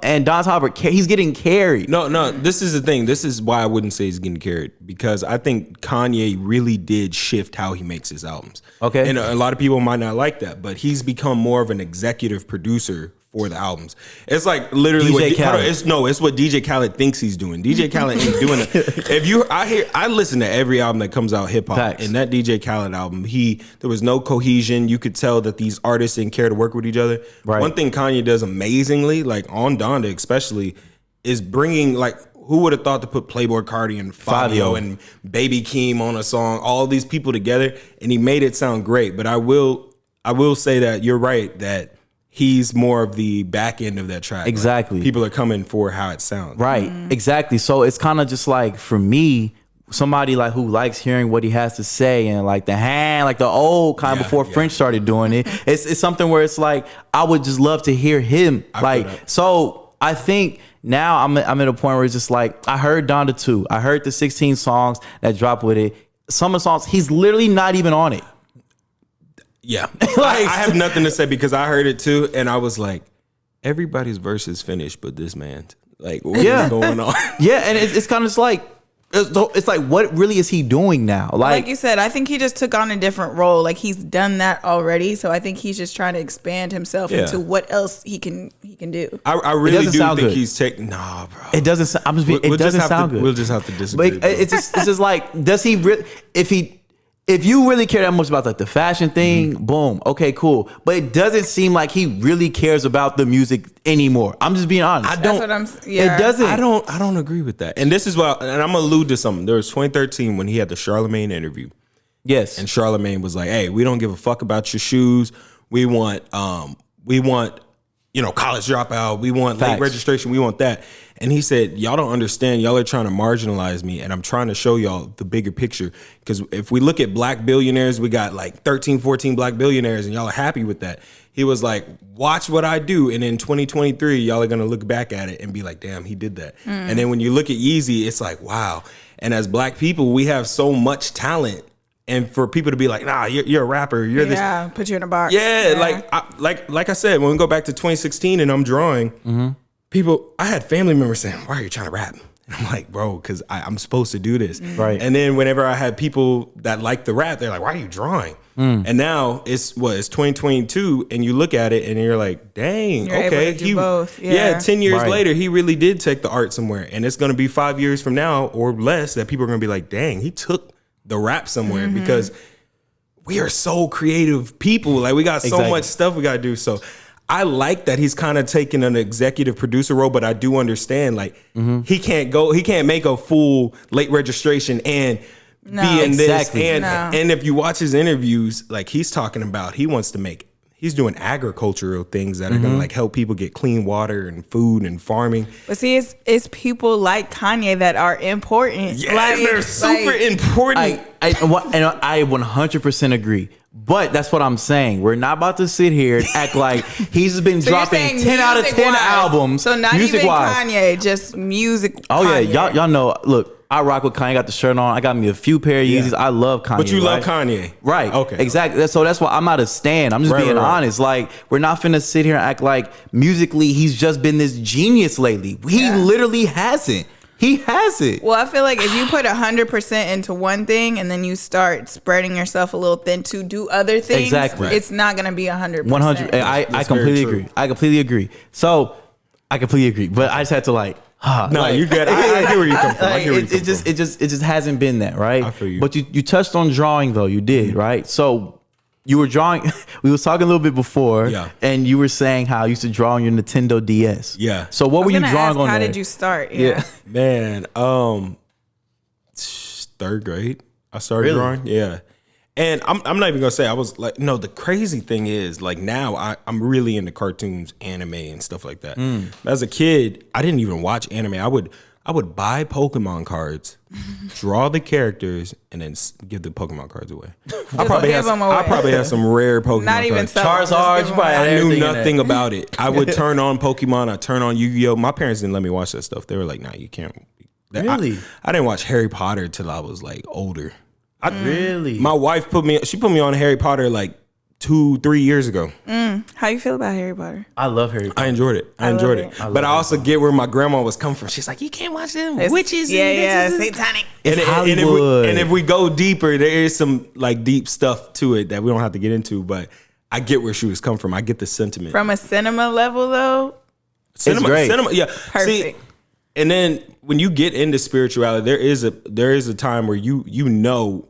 A: and Don Toliver. He's getting carried.
E: No, this is the thing. This is why I wouldn't say he's getting carried, because I think Kanye really did shift how he makes his albums.
A: Okay.
E: And a lot of people might not like that, but he's become more of an executive producer for the albums. It's like literally
A: DJ Khaled.
E: it's what DJ Khaled thinks he's doing. DJ Khaled ain't doing it. I listen to every album that comes out hip hop,
A: Facts.
E: and that DJ Khaled album, there was no cohesion. You could tell that these artists didn't care to work with each other.
A: Right.
E: One thing Kanye does amazingly, like on Donda especially, is bringing like, who would have thought to put Playboy Cardi and Fabio and Baby Keem on a song, all these people together, and he made it sound great. But I will say that you're right that he's more of the back end of that track.
A: Exactly.
E: Like, people are coming for how it sounds.
A: Right. Exactly. So it's kind of just like, for me, somebody like who likes hearing what he has to say and like the old kind before French started doing it. It's something where it's like I would just love to hear him. So I think now I'm at a point where it's just like I heard Donda 2. I heard the 16 songs that dropped with it. Some of the songs he's literally not even on it.
E: Yeah. I have nothing to say because I heard it too, and I was like, everybody's verse is finished, but this man's. Like, what is going on?
A: Yeah, and it's kind of just like, it's like, what really is he doing now?
D: Like you said, I think he just took on a different role. Like he's done that already, so I think he's just trying to expand himself into what else he can do.
E: I really do think he's taking. Nah, bro.
A: It doesn't. It doesn't sound good.
E: We'll just have to disagree.
A: But it's just like, does he really? If you really care that much about like the fashion thing, boom, okay, cool. But it doesn't seem like he really cares about the music anymore. I'm just being honest.
D: That's what I'm.
A: It doesn't.
E: I don't agree with that. And this is why. And I'm gonna allude to something. There was 2013 when he had the Charlemagne interview.
A: Yes.
E: And Charlemagne was like, "Hey, we don't give a fuck about your shoes. We want college dropout. We want late registration. We want that." And he said, y'all don't understand. Y'all are trying to marginalize me. And I'm trying to show y'all the bigger picture. Because if we look at black billionaires, we got like 13, 14 black billionaires, and y'all are happy with that. He was like, watch what I do. And in 2023, y'all are going to look back at it and be like, damn, he did that. And then when you look at Yeezy, it's like, wow. And as black people, we have so much talent. And for people to be like, nah, you're a rapper. You're this.
D: Yeah, put you in a box.
E: Yeah, like I said, when we go back to 2016 and I'm drawing, I had family members saying, why are you trying to rap? And I'm like, bro, because I'm supposed to do this.
A: Right.
E: And then whenever I had people that like the rap, they're like, why are you drawing? And now it's 2022 and you look at it and you're like, dang,
D: You're
E: okay.
D: able to do both. Yeah.
E: 10 years later, he really did take the art somewhere. And it's going to be 5 years from now or less that people are going to be like, dang, he took the rap somewhere because we are so creative people. Like we got so much stuff we got to do. So I like that he's kind of taking an executive producer role, but I do understand like he can't make a full late registration and be in this. And if you watch his interviews, like he's talking about, he's doing agricultural things that are going to like help people get clean water and food and farming.
D: But see, it's people like Kanye that are important.
E: Yeah,
D: like,
E: they're super important.
A: I 100% agree. But that's what I'm saying. We're not about to sit here and act like he's just been dropping 10 out of 10 albums.
D: So not even Kanye, just music.
A: Oh
D: Kanye.
A: yeah, y'all know. Look, I rock with Kanye. Got the shirt on. I got me a few pair of Yeezys. I love Kanye.
E: But you love Kanye,
A: right?
E: Okay,
A: exactly. So that's why I'm not a stan. I'm just being honest. Like we're not finna sit here and act like musically he's just been this genius lately. He literally hasn't. He has it.
D: Well, I feel like if you put 100% into one thing and then you start spreading yourself a little thin to do other things, it's not going to be 100%.
A: 100. I completely agree. I completely agree. So I completely agree. But I just had to
E: you get. I get where you come from.
A: It just hasn't been that, right?
E: I feel you.
A: But you touched on drawing though. You did, right? So you were drawing. We was talking a little bit before, and you were saying how you used to draw on your Nintendo DS.
E: Yeah.
A: So what were you drawing on?
D: How
A: there?
D: did you start? Yeah.
E: Man, 3rd grade. I started drawing. Yeah. And I'm not even gonna say I was like, no, the crazy thing is like now I'm really into cartoons, anime and stuff like that. As a kid, I didn't even watch anime. I would buy Pokemon cards, draw the characters, and then give the Pokemon cards away. I probably have some rare Pokemon
D: Not even
E: cards.
A: Charizard,
E: I knew nothing about it. I would turn on Pokemon. I turn on Yu-Gi-Oh. My parents didn't let me watch that stuff. They were like, "Nah, you can't."
A: Really?
E: I didn't watch Harry Potter till I was like older.
A: Really?
E: My wife put me on Harry Potter like 2-3 years ago.
D: How you feel about Harry Potter?
A: I love Harry Potter.
E: I enjoyed it. I enjoyed it.
A: I
E: But I
A: love
E: also get where my grandma was coming from. She's like, you can't watch them witches.
D: Yeah,
E: and
D: satanic.
E: And if we go deeper, there is some like deep stuff to it that we don't have to get into. But I get where she was coming from. I get the sentiment.
D: From a cinema level, though,
E: Cinema,
A: great.
E: yeah.
D: perfect.
E: See, and then when you get into spirituality, there is a time where you know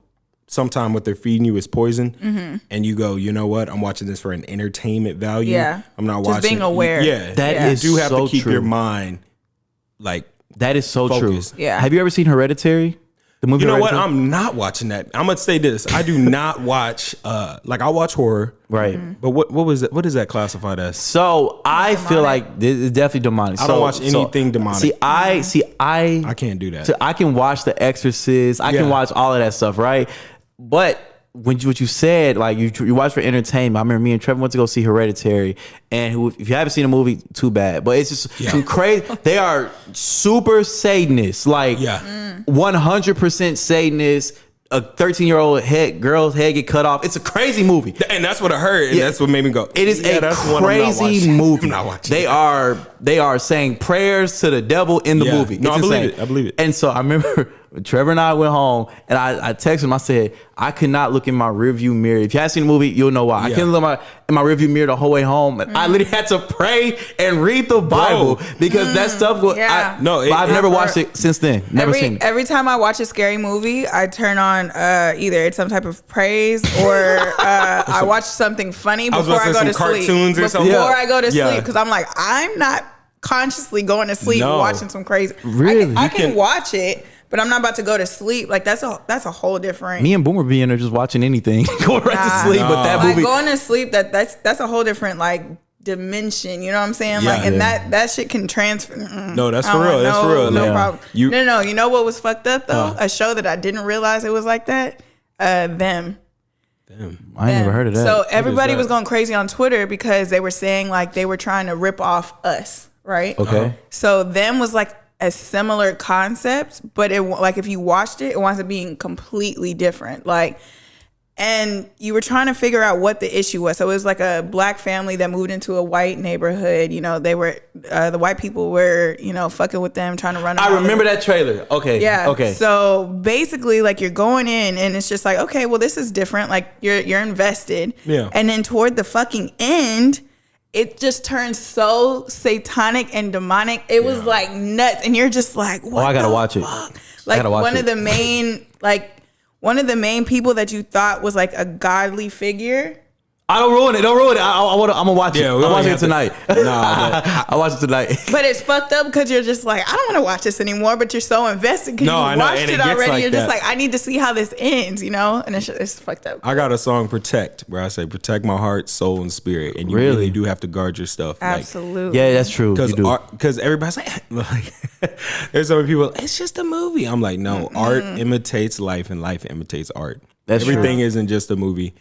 E: sometime what they're feeding you is poison, and you go, you know what? I'm watching this for an entertainment value.
D: Yeah.
E: I'm not
D: Just
E: watching.
D: being aware.
E: Yeah,
A: That
E: you
A: is
E: do have
A: so
E: to keep
A: true.
E: your mind like.
A: That is so
E: Focus.
A: true.
D: Yeah.
A: Have you ever seen Hereditary? The movie.
E: You know what?
A: Hereditary?
E: I'm not watching that. I'm gonna say this. I do not watch. Like I watch horror,
A: Right.
E: but what was it? What is that classified as?
A: So I feel like this is definitely demonic.
E: I don't watch anything demonic.
A: I
E: I can't do that.
A: So I can watch The Exorcist. I
E: Yeah.
A: can watch all of that stuff, right? But what you said, like you watch for entertainment. I remember me and Trevor went to go see Hereditary, and if you haven't seen the movie, too bad. But it's just some crazy. They are super Satanists, like 100% Satanists. A 13-year-old girl's head get cut off. It's a crazy movie.
E: And that's what I heard, and that's what made me go.
A: It is a
E: that's one I'm not
A: crazy
E: watching.
A: movie.
E: I'm not watching
A: They are saying prayers to the devil in the
E: Yeah.
A: movie.
E: No,
A: It's
E: I believe
A: insane.
E: it. I believe it.
A: And so I remember Trevor and I went home, and I texted him. I said, I could not look in my rearview mirror. If you haven't seen the movie, you'll know why. I couldn't look in my rearview mirror the whole way home. And I literally had to pray and read the Bible because that stuff was.
D: Yeah.
A: I've never watched it since then. Never seen it.
D: Every time I watch a scary movie, I turn on either it's some type of praise or I watch something funny
E: was
D: before
E: about
D: I
E: to
D: go
E: say
D: to
E: some
D: sleep.
E: cartoons or
D: Before
E: something.
D: I go to
E: Yeah.
D: sleep, because I'm like, I'm not consciously going to sleep
E: No.
D: watching some crazy.
A: Really?
D: I
A: You
D: can watch it, but I'm not about to go to sleep. Like that's a whole different.
A: Me and Boomer be in there just watching anything, going right to sleep. But that
D: like
A: movie,
D: going to sleep, that's a whole different like dimension. You know what I'm saying?
E: Yeah.
D: Like, and that shit can transfer.
E: No, that's
D: I
E: for
D: don't
E: real.
D: want
E: That's for real.
D: No
E: Like,
D: problem.
E: you-
D: No. You know what was fucked up though? A show that I didn't realize it was like that. Them.
A: I ain't never heard of that.
D: So everybody
E: that?
D: was going crazy on Twitter because they were saying like they were trying to rip off Us, right?
A: Okay.
D: So Them was like a similar concept, but it like if you watched it, it winds up being completely different. Like, and you were trying to figure out what the issue was. So it was like a black family that moved into a white neighborhood. You know, they were the white people were fucking with them, trying to run.
A: I
D: them out.
A: remember that trailer. Okay.
D: Yeah.
A: Okay.
D: So basically, like you're going in, and it's just like, okay, well, this is different. Like you're invested.
E: Yeah.
D: And then toward the fucking end, it just turns so satanic and demonic. It was like nuts, and you're just like, what?
A: I gotta
D: the
A: watch it.
D: fuck?
A: I
D: Like
A: gotta watch
D: one
A: it.
D: of the main one of the main people that you thought was like a godly figure.
A: I don't ruin it. Don't ruin it. I'm gonna watch it.
E: Yeah,
A: I'm
E: we don't
A: watching it
E: have to-
A: tonight. I'll watch it tonight.
D: But it's fucked up because you're just like, I don't want to watch this anymore. But you're so invested because
E: No, I
D: you
E: know,
D: watched
E: and
D: it
E: it gets
D: already.
E: like
D: You're just
E: that.
D: like, I need to see how this ends, and it's fucked up.
E: I got a song "Protect" where I say, "Protect my heart, soul, and spirit," and you
A: Really?
E: really do have to guard your stuff.
D: Absolutely.
A: Yeah, that's true. You do.
E: Because everybody's like, there's so many people. It's just a movie. I'm like, no, art imitates life, and life imitates art.
A: That's
E: Everything
A: true.
E: isn't just a movie.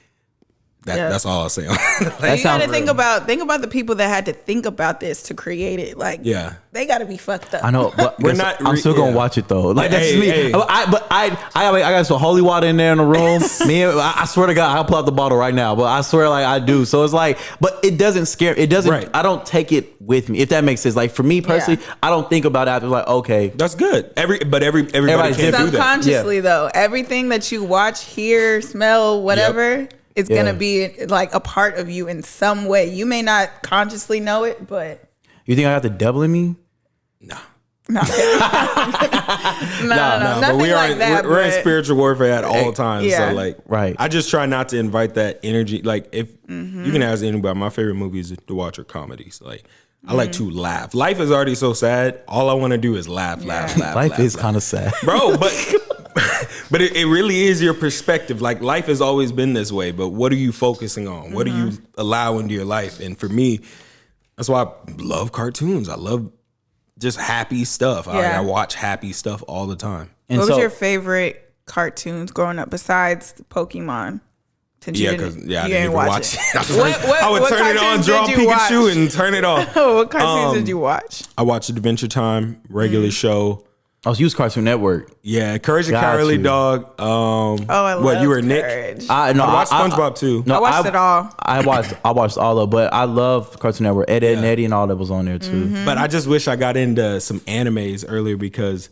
D: Yeah.
E: That's all I'll say.
A: That
D: You gotta
A: sounds
D: think about the people that had to think about this to create it. Like,
E: Yeah.
D: they gotta be fucked up.
A: I know, but
E: We're not
A: I'm still gonna
E: yeah.
A: watch it though. Like that's
E: Hey,
A: just me.
E: hey.
A: I got some holy water in there in the room. I swear to God, I'll pull out the bottle right now. But I swear, like I do. So it's like, but it doesn't scare. It doesn't.
E: Right.
A: I don't take it with me. If that makes sense. Like for me personally, I don't think about it after. Like okay,
E: That's good. Everybody
A: Everybody's
E: can't do that.
D: Subconsciously, though, everything that you watch, hear, smell, whatever, is
A: Yeah.
D: gonna be like a part of you in some way. You may not consciously know it, but
A: you think I got the devil in me?
D: no,
E: No,
D: nothing
E: but
D: like that.
E: we're in
D: but-
E: spiritual warfare at all times.
D: Yeah.
E: So like,
A: Right.
E: I just try not to invite that energy. Like, if you can ask anybody, my favorite movies to watch are comedies. Like, I like to laugh. Life is already so sad. All I want to do is laugh.
A: Life is kind of sad.
E: Bro. But it really is your perspective. Like, life has always been this way. But what are you focusing on? What do you allow into your life? And for me, that's why I love cartoons. I love just happy stuff.
D: Yeah.
E: I watch happy stuff all the time.
A: And
D: What
A: so,
D: was your favorite cartoons growing up besides Pokemon? Since
E: Yeah,
D: you
E: because
D: didn't-
E: I
D: you
E: didn't even watch it. I would
D: what
E: turn it on,
D: cartoons
E: draw
D: did you
E: Pikachu,
D: watch?
E: and turn it off.
D: What cartoons did you watch?
E: I watched Adventure Time, regular show.
A: I was used Cartoon Network.
E: Yeah, Courage the
A: Got
E: Cowardly
A: you.
E: Dog.
D: I
E: What, you were
D: love
E: Nick?
D: Courage.
A: I
E: watched SpongeBob too.
A: No,
D: I watched it all.
A: I watched all of, but I love Cartoon Network. Ed, and Eddie, and all that was on there too.
E: But I just wish I got into some animes earlier because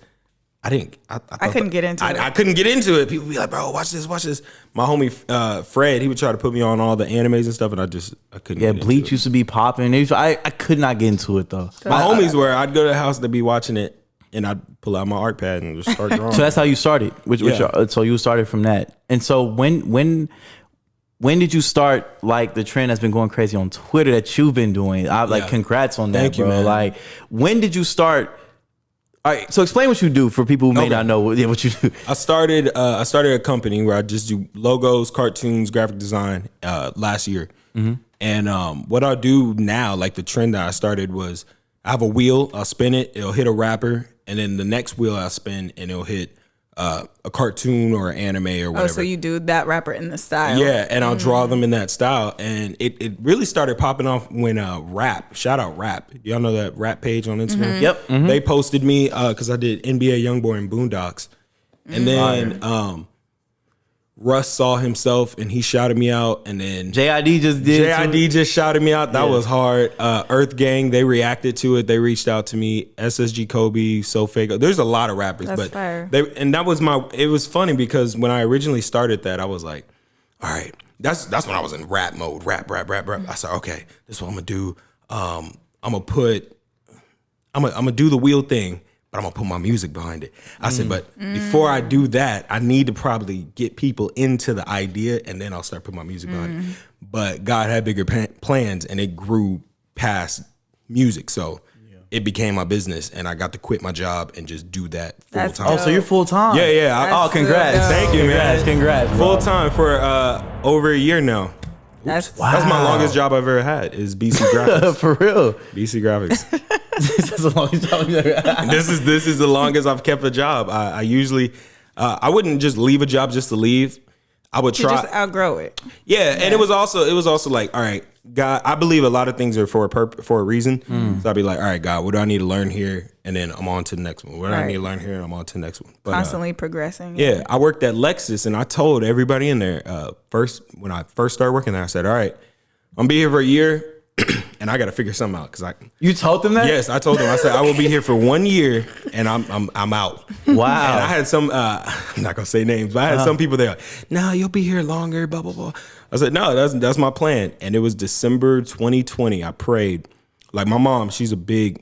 E: I didn't. I
D: couldn't get into it.
E: I couldn't get into it. People be like, "Bro, watch this, watch this." My homie Fred, he would try to put me on all the animes and stuff, and I couldn't.
A: Yeah,
E: get
A: Bleach
E: into it.
A: used to be popping. I could not get into it though.
E: My homies were. I'd go to the house, they'd be watching it, and I'd pull out my art pad and just start drawing.
A: So that's how you started.
E: Yeah.
A: So you started from that. And so when did you start like the trend that's been going crazy on Twitter that you've been doing?
E: Yeah.
A: Congrats on that,
E: Thank you,
A: bro.
E: man.
A: Like when did you start? All right, so explain what you do for people who may
E: Okay.
A: not know what you do.
E: I started a company where I just do logos, cartoons, graphic design last year. And what I do now, like the trend that I started was I have a wheel, I'll spin it, it'll hit a rapper, and then the next wheel I'll spin and it'll hit a cartoon or an anime or whatever.
D: Oh, so you do that rapper in the style.
E: Yeah, and I'll draw them in that style. And it really started popping off when Rap, shout out Rap. Y'all know that Rap page on Instagram?
A: Yep.
E: They posted me because I did NBA Youngboy and Boondocks. And then Russ saw himself and he shouted me out. And then
A: JID just did.
E: JID just shouted me out. That was hard. Earth Gang, they reacted to it. They reached out to me. SSG Kobe, So Fake. There's a lot of rappers,
D: That's
E: but
D: fire.
E: that was it was funny because when I originally started that, I was like, all right, that's when I was in rap mode, rap. I said, okay, this is what I'm gonna do. I'm gonna do the wheel thing, but I'm gonna put my music behind it. I said, but before I do that, I need to probably get people into the idea, and then I'll start putting my music behind it. But God had bigger plans, and it grew past music, so it became my business, and I got to quit my job and just do that full
D: That's
E: time.
A: Oh, so you're full time.
E: Yeah.
A: Oh, congrats.
D: so dope.
E: Thank you, man.
A: Congrats. Bro.
E: Full time for over a year now.
D: That's
E: That's my longest job I've ever had. Is BC Graphics.
A: For real.
E: BC Graphics.
A: That's the longest time you've ever had.
E: This is the longest I've kept a job. I usually I wouldn't just leave a job just to leave. I would
D: you
E: try.
D: just outgrow it.
E: Yeah, and it was also like, all right, God, I believe a lot of things are for a reason. So I'd be like, all right, God, what do I need to learn here? And then I'm on to the next one. What do I
D: Right.
E: need to learn here? And I'm on to the next one. But,
D: Constantly progressing.
E: yeah, I worked at Lexus, and I told everybody in there when I first started working there, I said, all right, I'm gonna be here for a year, and I got to figure something out because
A: You told them that?
E: Yes, I told them. I said I will be here for 1 year, and I'm out.
A: Wow.
E: And I had some. I'm not gonna say names, but I had some people there. Like, no, you'll be here longer. Blah blah blah. I said no, that's my plan. And it was December 2020. I prayed. Like my mom, she's a big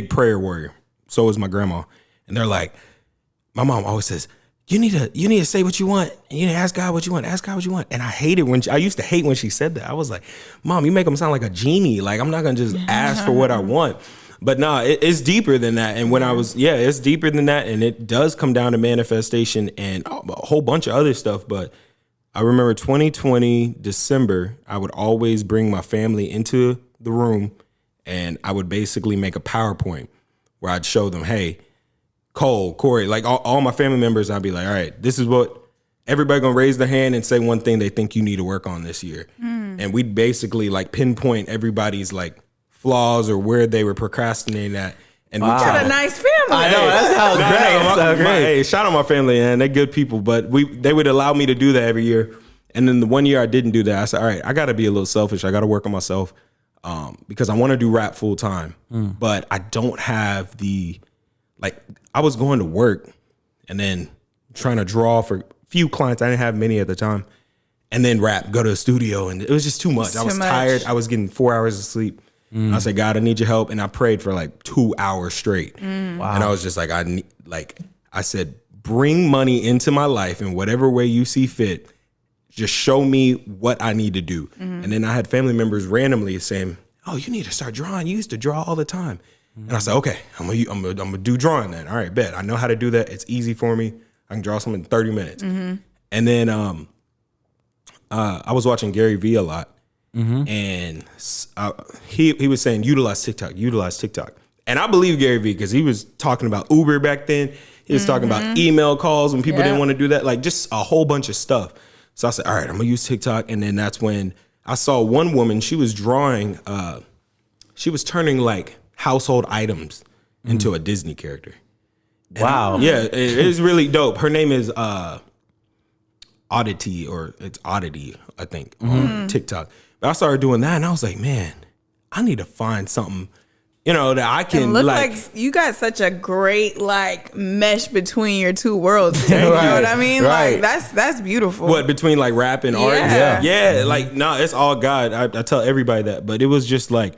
E: prayer warrior. So is my grandma. And they're like, my mom always says, You need to say what you want. You need to ask God what you want. Ask God what you want. And I used to hate when she said that. I was like, Mom, you make them sound like a genie. Like I'm not gonna just ask for what I want. But no, it's deeper than that. And when it's deeper than that. And it does come down to manifestation and a whole bunch of other stuff. But I remember 2020 December, I would always bring my family into the room, and I would basically make a PowerPoint where I'd show them, hey, Cole, Corey, like all my family members, I'd be like, all right, this is what everybody gonna raise their hand and say one thing they think you need to work on this year. And we'd basically like pinpoint everybody's like flaws or where they were procrastinating at. And we
D: What
E: try
D: a
E: to,
D: nice family.
A: I know, that sounds great. That sounds great.
E: hey, shout out my family, man. They're good people, but they would allow me to do that every year. And then the 1 year I didn't do that, I said, all right, I got to be a little selfish. I got to work on myself because I want to do rap full time, but I don't have I was going to work and then trying to draw for a few clients. I didn't have many at the time. And then rap, go to the studio. And it was just too much. I was tired. I was getting 4 hours of sleep. I said, God, I need your help. And I prayed for like 2 hours straight. Wow. And I was just like, I said, bring money into my life in whatever way you see fit. Just show me what I need to do. And then I had family members randomly saying, oh, you need to start drawing. You used to draw all the time. And I said, okay, I'm gonna do drawing then. All right, bet. I know how to do that. It's easy for me. I can draw something in 30 minutes. And then I was watching Gary Vee a lot. And he was saying, utilize TikTok. And I believe Gary Vee because he was talking about Uber back then. He was talking about email calls when people didn't want to do that. Like just a whole bunch of stuff. So I said, all right, I'm going to use TikTok. And then that's when I saw one woman, she was drawing, she was turning like household items into a Disney character.
A: Wow.
E: Yeah, it is really dope. Her name is Oddity, or it's Oddity, I think, on TikTok. But I started doing that, and I was like, man, I need to find something, that I can
D: look like you got such a great like mesh between your two worlds. You know what I mean?
A: Right.
D: Like that's beautiful.
E: What, between like rap and art? Yeah. Like, no, it's all God. I tell everybody that. But it was just like,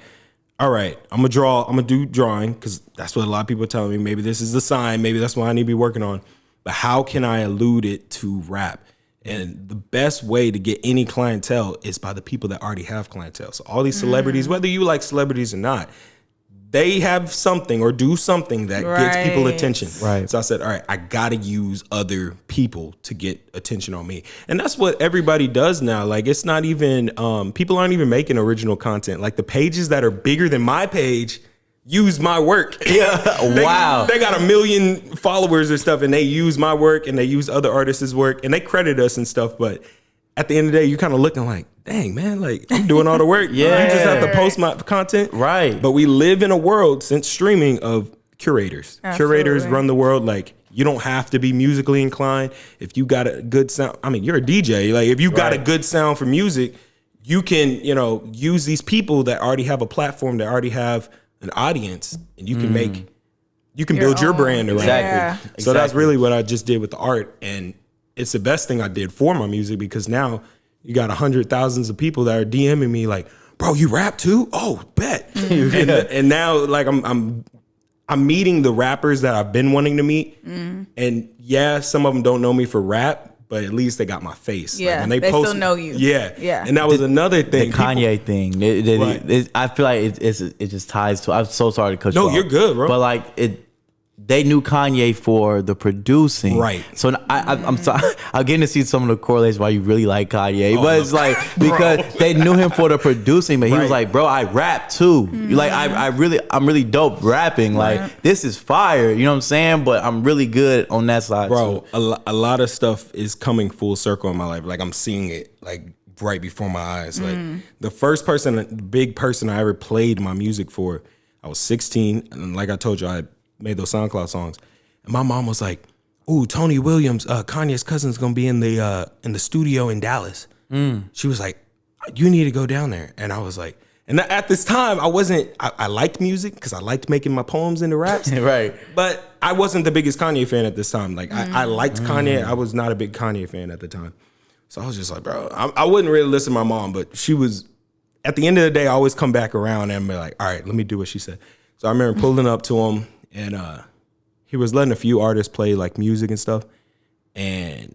E: all right, I'm gonna do drawing because that's what a lot of people are telling me. Maybe this is the sign. Maybe that's what I need to be working on. But how can I allude it to rap? And the best way to get any clientele is by the people that already have clientele. So all these celebrities, whether you like celebrities or not, they have something or do something that gets people attention.
A: Right.
E: So I said, all right, I got to use other people to get attention on me. And that's what everybody does now. Like, it's not even, people aren't even making original content. Like the pages that are bigger than my page use my work.
A: Yeah. Wow.
E: They got 1 million followers or stuff and they use my work and they use other artists' work and they credit us and stuff. But at the end of the day, you're kind of looking like, dang, man, like I'm doing all the work.
A: Yeah.
E: You just have to post my content.
A: Right.
E: But we live in a world since streaming of curators.
D: Absolutely.
E: Curators run the world. Like, you don't have to be musically inclined. If you got a good sound, I mean, you're a DJ. Like, if you got a good sound for music, you can, use these people that already have a platform, that already have an audience, and you can build your brand around
A: Exactly.
E: it. So that's really what I just did with the art. And it's the best thing I did for my music because now you got 100,000s of people that are DMing me like, bro, you rap too? Oh, bet. And now like I'm meeting the rappers that I've been wanting to meet. And yeah, some of them don't know me for rap, but at least they got my face.
D: Yeah,
E: like when
D: they still know you.
E: Yeah. And that was another thing.
A: The Kanye thing. I feel like it just ties to. I'm so sorry to cut you off.
E: No, you're good, bro.
A: But like they knew Kanye for the producing,
E: right?
A: So I'm sorry. I'm getting to see some of the correlations why you really like Kanye, but it's like because they knew him for the producing, but he was like, bro, I rap too. Like I'm really dope rapping. Like this is fire. You know what I'm saying? But I'm really good on that side,
E: bro. A lot of stuff is coming full circle in my life. Like I'm seeing it like right before my eyes. Like the first big person I ever played my music for, I was 16, and like I told you, I made those SoundCloud songs, and my mom was like, "Ooh, Tony Williams, Kanye's cousin's gonna be in the studio in Dallas." She was like, "You need to go down there," and I was like, and at this time, I liked music because I liked making my poems into raps,
A: right?
E: But I wasn't the biggest Kanye fan at this time. Like I liked Kanye, I was not a big Kanye fan at the time, so I was just like, bro, I wouldn't really listen to my mom, but she was. At the end of the day, I always come back around and be like, all right, let me do what she said. So I remember pulling up to him. And he was letting a few artists play like music and stuff. And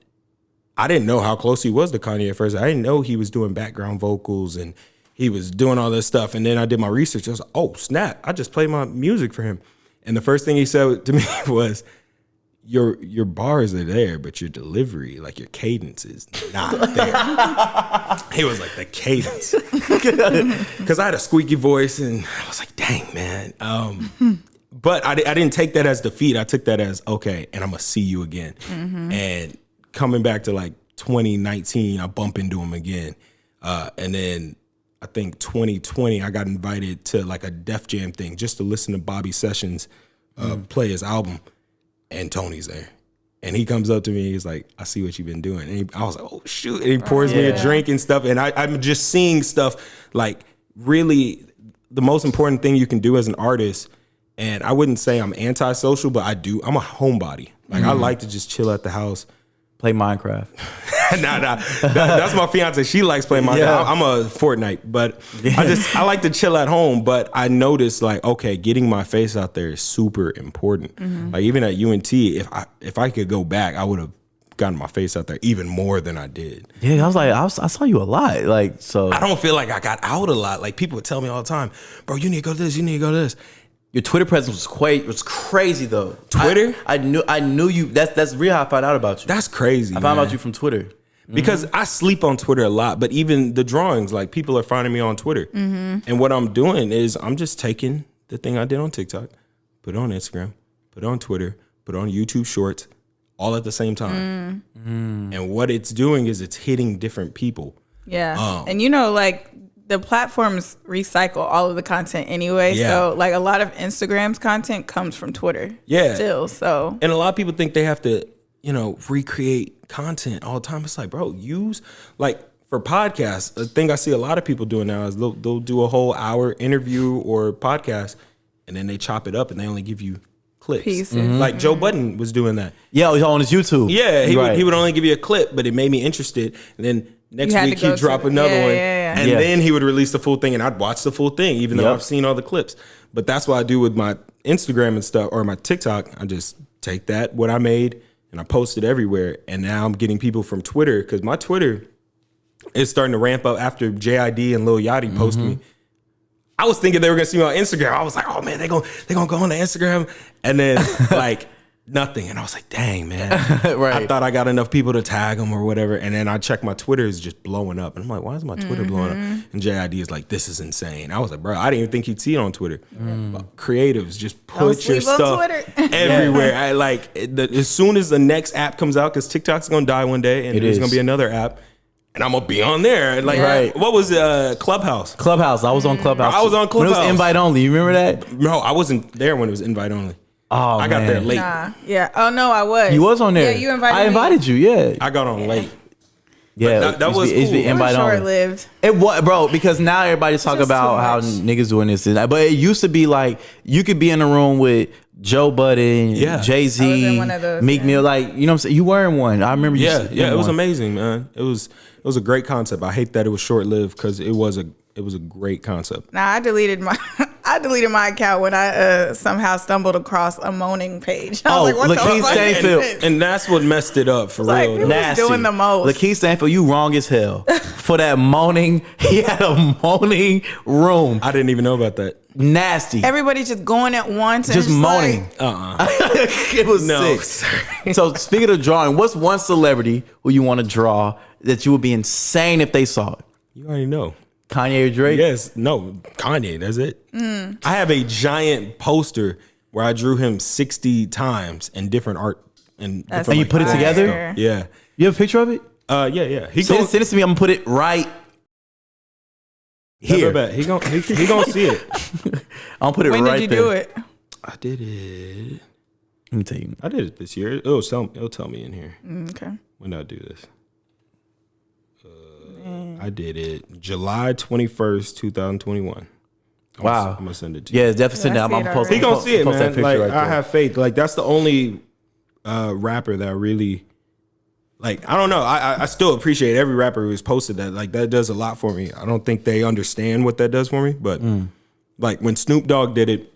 E: I didn't know how close he was to Kanye at first. I didn't know he was doing background vocals and he was doing all this stuff. And then I did my research. I was like, oh, snap. I just played my music for him. And the first thing he said to me was, your bars are there, but your delivery, like your cadence is not there. He was like, the cadence. Because I had a squeaky voice and I was like, dang, man. But I didn't take that as defeat. I took that as, okay, and I'm going to see you again. And coming back to like 2019, I bump into him again. And then I think 2020, I got invited to like a Def Jam thing just to listen to Bobby Sessions play his album. And Tony's there. And he comes up to me, he's like, I see what you've been doing. And I was like, oh, shoot. And he pours me a drink and stuff. And I'm just seeing stuff like really the most important thing you can do as an artist. And I wouldn't say I'm antisocial, but I'm a homebody. Like I like to just chill at the house.
A: Play Minecraft.
E: Nah. That's my fiance. She likes playing Minecraft.
A: Yeah.
E: I'm a Fortnite, but I like to chill at home. But I noticed like, okay, getting my face out there is super important. Like even at UNT, if I could go back, I would have gotten my face out there even more than I did.
A: Yeah, I was like, I saw you a lot. Like, so
E: I don't feel like I got out a lot. Like people would tell me all the time, bro, you need to go to this, you need to go to this.
A: Your Twitter presence was crazy though.
E: Twitter?
A: I knew you. That's real how I found out about you.
E: That's crazy.
A: I found out you from Twitter.
E: Because I sleep on Twitter a lot, but even the drawings, like people are finding me on Twitter. And what I'm doing is I'm just taking the thing I did on TikTok. put it on Instagram, put it on Twitter, put it on YouTube Shorts, all at the same time. And what it's doing is it's hitting different people.
D: Yeah. And like the platforms recycle all of the content anyway.
E: Yeah.
D: So like a lot of Instagram's content comes from Twitter.
E: Yeah.
D: Still. So.
E: And a lot of people think they have to, recreate content all the time. It's like, bro, use like for podcasts. The thing I see a lot of people doing now is they'll do a whole hour interview or podcast and then they chop it up and they only give you clips.
D: Pieces.
E: Like Joe Budden was doing that.
A: Yeah, on his YouTube.
E: Yeah, he would only give you a clip, but it made me interested. And then next week he'd drop another one. And then he would release the full thing and I'd watch the full thing, even though I've seen all the clips. But that's what I do with my Instagram and stuff or my TikTok. I just take what I made and I post it everywhere. And now I'm getting people from Twitter because my Twitter is starting to ramp up after JID and Lil Yachty posted me. I was thinking they were gonna see me on Instagram. I was like, oh man, they're gonna go on to Instagram. And then like nothing. And I was like, dang, man. I thought I got enough people to tag them or whatever. And then I checked my Twitter is just blowing up. And I'm like, why is my Twitter blowing up? And JID is like, this is insane. I was like, bro, I didn't even think he'd see it on Twitter. Creatives, just put your stuff everywhere. I as soon as the next app comes out, because TikTok's gonna die one day and there's gonna be another app. And I'm gonna be on there. What was Clubhouse?
A: Clubhouse. I was on Clubhouse.
E: I was on Clubhouse.
A: When it was invite only. You remember that?
E: No, I wasn't there when it was invite only.
A: Oh,
E: I got there late.
D: Nah. Yeah. Oh no, I was.
A: You was on there.
D: Yeah, you invited me.
A: I invited you. Yeah.
E: I got on late.
A: Yeah,
E: that was cool.
D: It was short-lived.
A: It was, bro, because now everybody's talking about how niggas doing this and that. But it used to be like you could be in a room with Joe Budden, Jay-Z, Meek Mill, like, you know what I'm saying? You were in one. I remember you.
E: Yeah, it was amazing, man. It was a great concept. I hate that it was short-lived because it was a great concept.
D: Nah, I deleted my account when I somehow stumbled across a moaning page. I was like, what
A: Lakeith
D: the fuck
A: Stanfield.
D: is this?
E: And that's what messed it up for
D: Like,
E: real.
A: Nasty.
D: doing the most.
A: Lakeith Stanfield, you wrong as hell. For that moaning, he had a moaning room.
E: I didn't even know about that.
A: Nasty.
D: Everybody just going at once and
A: Just moaning. It was sick. So speaking of drawing, what's one celebrity who you want to draw that you would be insane if they saw it?
E: You already know.
A: Kanye or Drake?
E: Yes. No, Kanye. That's it. I have a giant poster where I drew him 60 times in different art. And
A: you put it together?
E: Stuff. Yeah.
A: You have a picture of it?
E: Yeah.
A: Send it to me. I'm going to put it right here.
E: He gonna see it.
A: I'll put it
D: when
A: right there.
D: When did you do it?
E: I did it.
A: Let me tell you.
E: I did it this year. It'll tell me in here.
D: Okay.
E: When did I do this? I did it July 21st, 2021.
A: Wow.
E: I'm gonna send it to you.
A: Yeah, definitely send it. I'm post.
E: He gonna see it, man. Like,
A: right
E: I have faith. Like, that's the only rapper that I really like. I don't know. I still appreciate every rapper who's posted that. Like, that does a lot for me. I don't think they understand what that does for me, but like when Snoop Dogg did it,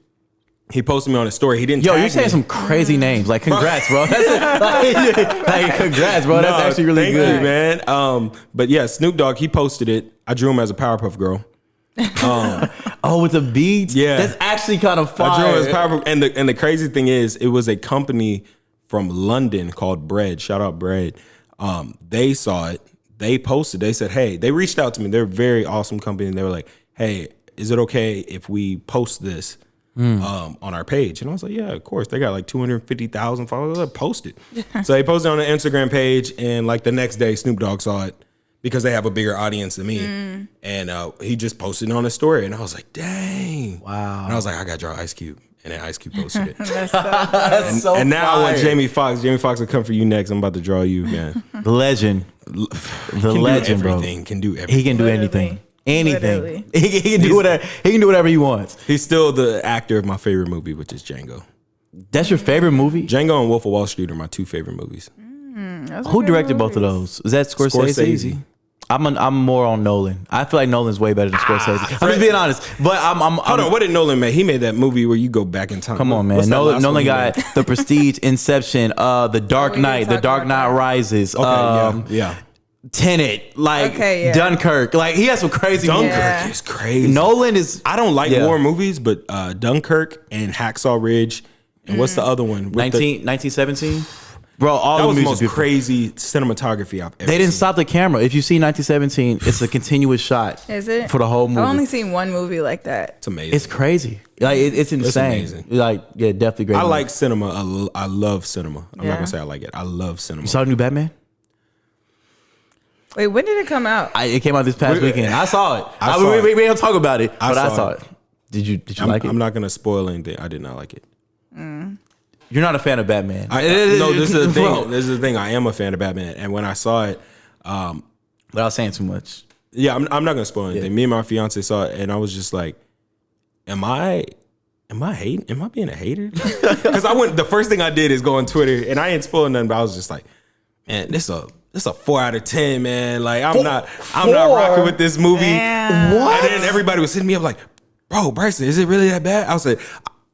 E: he posted me on his story. He didn't.
A: Yo,
E: tag
A: you're saying
E: me.
A: some crazy names. Like, congrats, bro. Like, congrats, bro. That's actually really good,
E: you, man. But yeah, Snoop Dogg, he posted it. I drew him as a Powerpuff Girl.
A: With the beads.
E: Yeah,
A: that's actually kind of fire.
E: I drew him as Powerpuff, and the crazy thing is, it was a company from London called Bread. Shout out Bread. They saw it. They posted. They said, hey, they reached out to me. They're a very awesome company. And they were like, hey, is it okay if we post this on our page? And I was like, yeah, of course. They got like 250,000 followers. Post it. So they posted on the Instagram page, and like the next day, Snoop Dogg saw it because they have a bigger audience than me. And he just posted it on his story, and I was like, dang.
A: Wow.
E: And I was like, I got to draw Ice Cube. And then Ice Cube posted it.
D: That's so
E: And now I want Jamie Foxx. Jamie Foxx will come for you next. I'm about to draw you again.
A: The legend. The legend, bro.
E: Can do everything.
A: He can do anything. Anything. He can do whatever. He can do whatever he wants.
E: He's still the actor of my favorite movie, which is Django.
A: That's your favorite movie?
E: Django and Wolf of Wall Street are my two favorite movies.
A: Who directed both of those? Is that Scorsese? I'm more on Nolan. I feel like Nolan's way better than Scorsese. I'm just being honest. But
E: Hold on, what did Nolan make? He made that movie where you go back in time.
A: Come on, man. Nolan got The Prestige, Inception, The Dark Knight, The Dark Knight Rises.
E: Okay, yeah.
A: Tenet, like Dunkirk. Like, he has some crazy movies.
E: Dunkirk is crazy.
A: Nolan is...
E: I don't like war movies, but Dunkirk and Hacksaw Ridge, and what's the other one?
A: 1917? Bro, all
E: that
A: the
E: was the
A: music
E: most
A: beautiful.
E: crazy cinematography I've ever
A: They didn't
E: seen.
A: stop the camera. If you see 1917, it's a continuous shot.
D: Is it?
A: For the whole movie.
D: I've only seen one movie like that.
E: It's amazing.
A: It's crazy. Like it's insane.
E: amazing.
A: Like yeah, definitely great.
E: I
A: movie.
E: like cinema. I love cinema. I'm
D: Yeah.
E: not gonna say I like it. I love cinema.
A: You saw the new Batman?
D: Wait, when did it come out?
A: It came out this past weekend. I saw it.
E: I saw
A: we
E: it.
A: don't talk about it, but I
E: saw
A: saw
E: it.
A: it. Did you like it?
E: I'm not gonna spoil anything. I did not like it.
A: You're not a fan of Batman.
E: No, this is the thing.
A: Bro.
E: This is the thing. I am a fan of Batman, and when I saw it,
A: Without saying too much.
E: yeah, I'm not gonna spoil anything. Me and my fiance saw it, and I was just like, "Am I hating? Am I being a hater?" Because the first thing I did is go on Twitter, and I ain't spoiling nothing, but I was just like, "Man, this a 4 out of 10, man. Like I'm not rocking with this movie."
D: Damn.
A: What?
E: And then everybody was hitting me up like, "Bro, Bryson, is it really that bad?"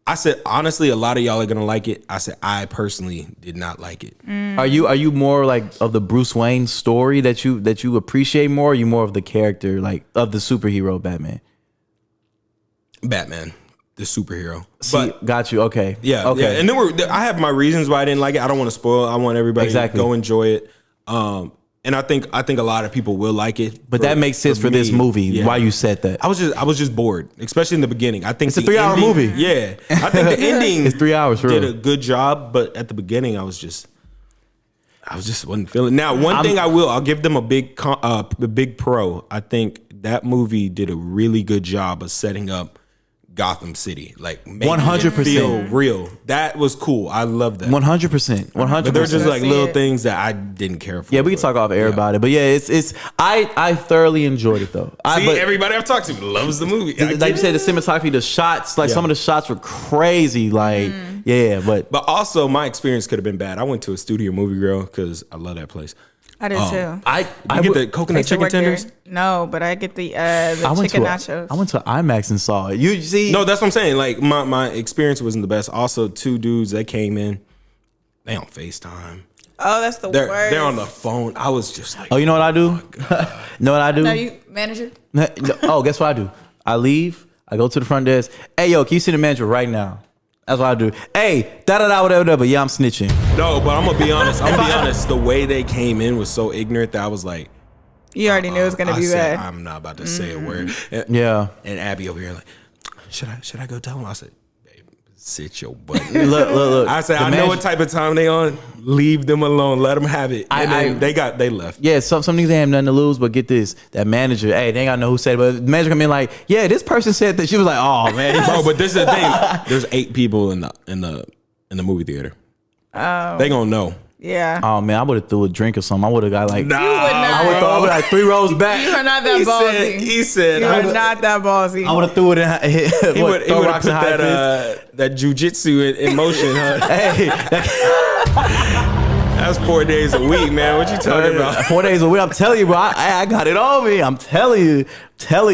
E: I said, honestly, a lot of y'all are gonna like it. I said, I personally did not like it.
A: Are you more like of the Bruce Wayne story that you appreciate more? Or are you more of the character like of the superhero Batman?
E: Batman, the superhero.
A: See, got you. Okay.
E: Yeah,
A: Okay.
E: yeah. And I have my reasons why I didn't like it. I don't want to spoil. I want everybody
A: Exactly.
E: to go enjoy it. And I think a lot of people will like it.
A: But that makes sense for this
E: me,
A: movie.
E: yeah.
A: Why you said that?
E: I was just bored, especially in the beginning. I think
A: It's a
E: the
A: 3-hour
E: ending-
A: movie.
E: Yeah, I think the ending
A: It's 3 hours, for
E: did
A: real.
E: a good job, but at the beginning, I was just wasn't feeling. Now, one thing I'll give them a big pro. I think that movie did a really good job of setting up Gotham City, like
A: 100%.
E: feel real. That was cool. I love that.
A: 100%. 100%.
E: But they're just like
D: See
E: little
D: it.
E: things that I didn't care for.
A: Yeah, we can
E: but-
A: talk off air
E: yeah.
A: about it. But yeah, it's I thoroughly enjoyed it though.
E: See,
A: but
E: everybody I've talked to loves the movie.
A: like you said, the cinematography, the shots, like
E: Yeah.
A: some of the shots were crazy. Like yeah, but
E: But also, my experience could have been bad. I went to a studio movie grill because I love that place.
D: I did too.
A: I
E: You get
A: would-
E: the
D: I
E: coconut
D: used to
E: chicken
D: work there.
E: tenders?
D: No, but I get the
A: I went
D: chicken
A: to
D: nachos.
A: I went to IMAX and saw it. You see?
E: No, that's what I'm saying. Like, my experience wasn't the best. Also, two dudes that came in, they on FaceTime.
D: Oh, that's the
E: They're
D: worst.
E: on the phone. I was just like,
A: Oh, you know what I do? know what I do?
D: No, you manager.
A: No, oh, guess what I do? I leave. I go to the front desk. Hey, yo, can you see the manager right now? That's what I do. Hey, whatever. Yeah, I'm snitching.
E: no, but I'm gonna be honest. I'm gonna be honest. The way they came in was so ignorant that I was like,
D: You already knew it was gonna
E: I
D: be
E: said,
D: bad.
E: I'm not about to say a word. And,
A: Yeah.
E: and Abby over here like, should I go tell him? I said, babe, sit your butt.
A: Look.
E: I said,
A: The
E: I know
A: manager-
E: what type of time they on. Leave them alone. Let them have it. And
A: I-
E: then they left.
A: Yeah, some niggas ain't have nothing to lose, but get this. That manager, hey, they ain't got know who said it, but the manager come in like, yeah, this person said that. She was like, oh, man.
E: Bro, but this is the thing. There's 8 people in the movie theater. Oh. They gonna know.
D: Yeah.
A: Oh, man, I would have threw a drink or something. I would have got like,
D: You would not.
A: I would have like 3 rows back.
D: You are not that ballsy.
E: He said,
D: You
E: I
D: are
E: would-
D: not that ballsy.
A: I would have threw it in.
E: he would
A: throw
E: have
A: rocks
E: put
A: in high fist.
E: that jujitsu in motion. Huh?
A: Hey,
E: That's 4 days a week, man. What you talking about?
A: 4 days a week. I'm telling you, bro. I got it on me. I'm telling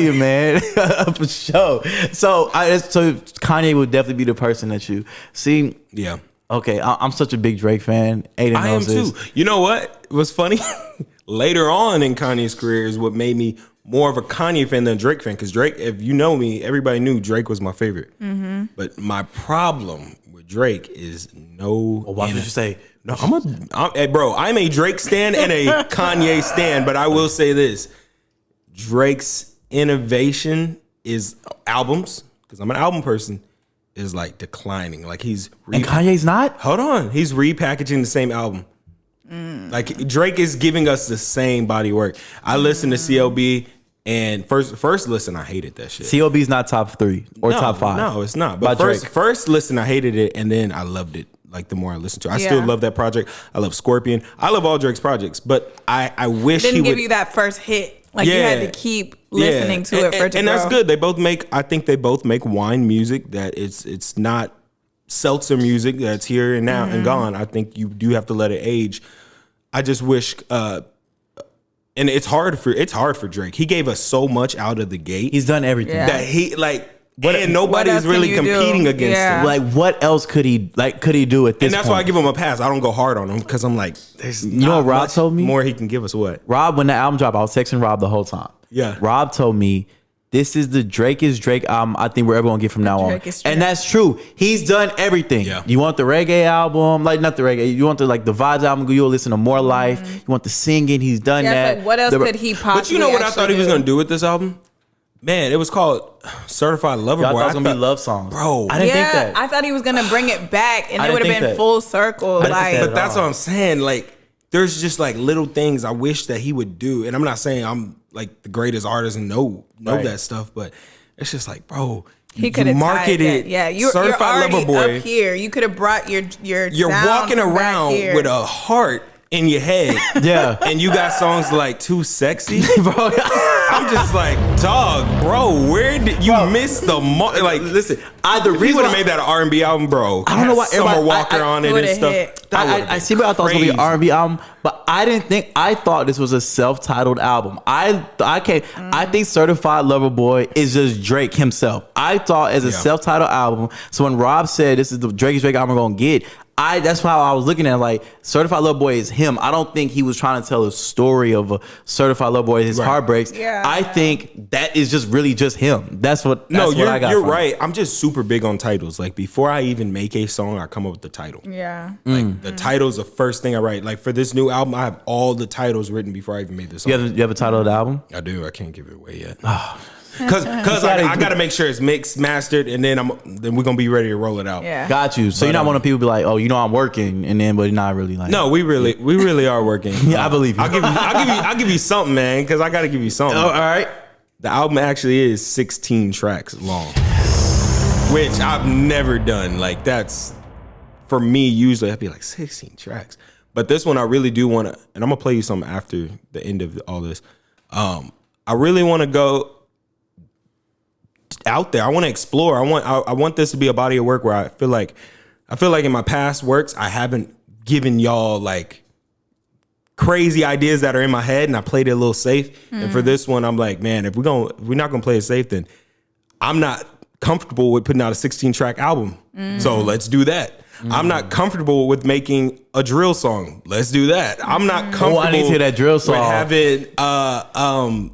A: you, man, for sure. So Kanye would definitely be the person that you see.
E: Yeah,
A: Okay, I'm such a big Drake fan. Aiden
E: I am
A: knows this.
E: too. You know what was funny? Later on in Kanye's career is what made me more of a Kanye fan than a Drake fan. Because Drake, if you know me, everybody knew Drake was my favorite. Mm-hmm. But my problem with Drake is no.
A: Well, why would you say?
E: No, hey, bro, I'm a Drake stan and a Kanye stan, but I will say this. Drake's innovation is albums, because I'm an album person, is like declining. Like he's
A: And Kanye's not?
E: hold on, he's repackaging the same album. Like Drake is giving us the same body work. I listened to CLB and first listen, I hated that shit.
A: CLB's not top 3 or top 5.
E: No, it's not.
A: By
E: But
A: Drake.
E: first listen, I hated it, and then I loved it. Like the more I listened to it. I still
D: Yeah.
E: love that project. I love Scorpion. I love all Drake's projects, but I wish
D: Didn't
E: he
D: give
E: would
D: you that first hit. Like you had to keep listening to it for it to
E: and
D: grow.
E: that's good. They both make. I think they both make wine music that it's not seltzer music that's here and now
D: Mm-hmm.
E: and gone. I think you do have to let it age. I just wish. And it's hard for Drake. He gave us so much out of the gate
A: He's done everything.
D: Yeah.
E: that he like. and
D: what
E: nobody's
D: else can
E: really
D: you do?
E: competing against
D: Yeah.
E: him.
A: Like, what else could he do at this
E: And that's
A: point?
E: why I give him a pass. I don't go hard on him because I'm like, there's
A: You know
E: not
A: what Rob
E: much
A: told me?
E: more he can give us. What?
A: Rob, when the album dropped, I was texting Rob the whole time.
E: Yeah.
A: Rob told me this is the Drake is Drake album I think we're ever gonna get from now on.
D: Drake is Drake.
A: And that's true. He's done everything.
E: Yeah.
A: You want the reggae album, like not the reggae, you want the vibes album, you'll listen to More Life, you want the singing, he's done
D: Yeah,
A: that.
D: it's like, what else could he possibly
E: But you know what I thought he was
D: actually
E: gonna do with this album? Man, it was called Certified Lover
A: Y'all
E: Boy.
A: thought it was gonna be love songs.
E: Bro.
A: I didn't think
D: Yeah,
A: that.
D: I thought he was gonna bring it back, and
A: I
D: it would
A: didn't
D: have
A: think
D: been
A: that.
D: full circle.
A: didn't think
D: Like,
A: that
E: But that's
A: all.
E: what I'm saying. Like, there's just like little things I wish that he would do. And I'm not saying I'm like the greatest artist and know
A: Right.
E: that stuff, but it's just like, bro,
D: he could have
E: marketed
D: Yeah, you're
E: Certified
D: already
E: Lover Boy.
D: up here. You could have brought your.
E: You're
D: sound
E: walking
D: from back
E: around
D: here.
E: with a heart in your head.
A: Yeah.
E: And you got songs like Too Sexy.
A: Bro,
E: I'm just like, dog, bro, where did you miss the mark? Like,
A: listen,
E: he
A: the reason
E: would have
A: why-
E: made that an R&B album, bro.
A: I don't know why
E: Summer
A: everybody-
E: Walker on it and
D: would've
E: stuff.
D: hit.
E: That would've
A: I
E: been
A: see what I thought it was gonna be an
E: crazy.
A: R&B album, but I thought this was a self-titled album. I think Certified Lover Boy is just Drake himself. I thought as a self-titled album. So when Rob said this is the Drake album we're gonna get, that's how I was looking at it, like Certified Lover Boy is him. I don't think he was trying to tell a story of a Certified Lover Boy, his heartbreaks.
D: Yeah.
A: I think that is just really just him. That's what I got
E: you're
A: from it.
E: right. I'm just super big on titles. Like before I even make a song, I come up with the title.
D: Yeah.
E: Like the title's the first thing I write. Like for this new album, I have all the titles written before I even made this song.
A: You have a title of the album?
E: I do. I can't give it away yet. Cause I got to make sure it's mixed, mastered, and then we're gonna be ready to roll it out.
D: Yeah.
A: Got you. So you're not one of the people be like, oh, I'm working, and then but not really like.
E: No, we really are working.
A: Yeah, I believe you.
E: I'll give you something, man, because I got to give you something.
A: Oh, all right.
E: The album actually is 16 tracks long, which I've never done. Like that's for me. Usually I'd be like 16 tracks, but this one I really do want to. And I'm gonna play you something after the end of all this. I really want to go out there. I want to explore. I want this to be a body of work where I feel like in my past works I haven't given y'all like crazy ideas that are in my head, and I played it a little safe. And for this one, I'm like, man, if we're not gonna play it safe, then I'm not comfortable with putting out a 16 track album. So let's do that. I'm not comfortable with making a drill song. Let's do that. I'm not comfortable.
A: I need to hear that drill song.
E: With having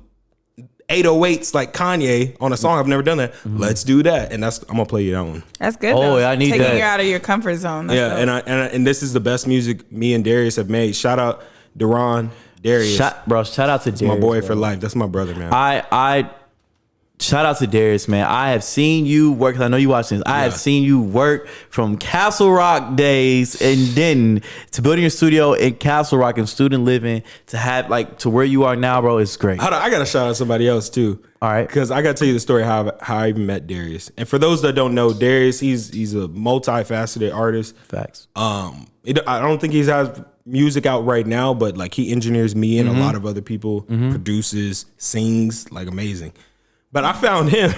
E: 808s like Kanye on a song. I've never done that. Let's do that. And I'm gonna play you that one.
D: That's good.
A: Oh,
D: though.
A: yeah, I need
D: Taking
A: that.
D: you out of your comfort zone. That's dope.
E: And this is the best music me and Darius have made. Shout out Duran, Darius.
A: Shout out to Darius,
E: my boy
A: bro.
E: for life. That's my brother, man.
A: I shout out to Darius, man. I have seen you work. 'Cause I know you watch this. I have seen you work from Castle Rock days and then to building your studio in Castle Rock and student living to have like to where you are now, bro. It's great.
E: Hold on, I gotta shout out somebody else too.
A: All right.
E: Because I gotta tell you the story how I even met Darius. And for those that don't know, Darius, he's a multifaceted artist.
A: Facts.
E: I don't think he has music out right now, but like he engineers me and a lot of other people, produces, sings, like amazing. But I found him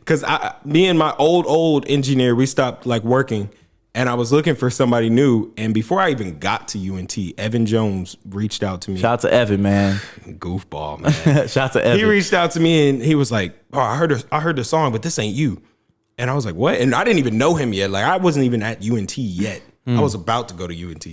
E: because me and my old engineer, we stopped like working, and I was looking for somebody new. And before I even got to UNT, Evan Jones reached out to me.
A: Shout out to Evan, man.
E: Goofball, man.
A: Shout out to Evan.
E: He reached out to me and he was like, "Oh, I heard the song, but this ain't you." And I was like, "What?" And I didn't even know him yet. Like I wasn't even at UNT yet. I was about to go to UNT.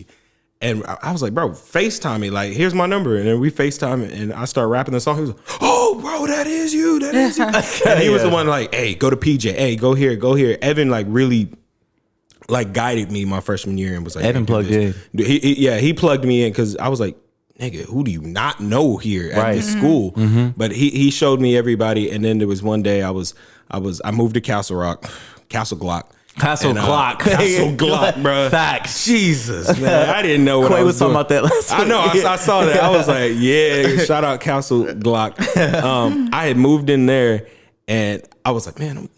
E: And I was like, "Bro, FaceTime me. Like, here's my number." And then we FaceTime and I started rapping the song. He was like, "Oh, bro, that is you. That is you." And he was the one like, "Hey, go to PJ. Hey, go here, go here." Evan like really like guided me my freshman year and was like,
A: Evan
E: "Hey, do
A: plugged
E: this." He plugged me in because I was like, "Nigga, who do you not know here at this school?" But he showed me everybody. And then there was one day I moved to Castle Rock, Castle Glock.
A: Castle Glock.
E: Castle Glock, bro.
A: Facts.
E: Jesus, man. I didn't know what
A: Quay
E: I was
A: talking
E: doing.
A: about that last
E: I know.
A: week.
E: I saw that. I was like, yeah, shout out Castle Glock. I had moved in there and I was like, man,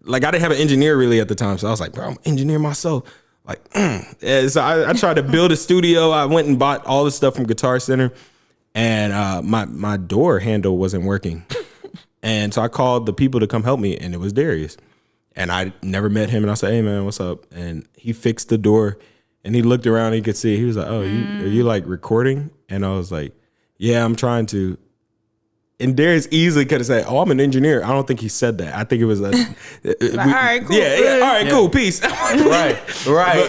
E: like I didn't have an engineer really at the time. So I was like, bro, I'm an engineer myself. Like, And so I tried to build a studio. I went and bought all the stuff from Guitar Center and my door handle wasn't working. And so I called the people to come help me and it was Darius. And I never met him. And I said, "Hey, man, what's up?" And he fixed the door. And he looked around. And he could see. He was like, "Oh, are you like recording?" And I was like, "Yeah, I'm trying to." And Darius easily could have said, "Oh, I'm an engineer." I don't think he said that. I think it was like,
D: all right, cool.
E: Yeah, all right, cool, peace.
A: Right.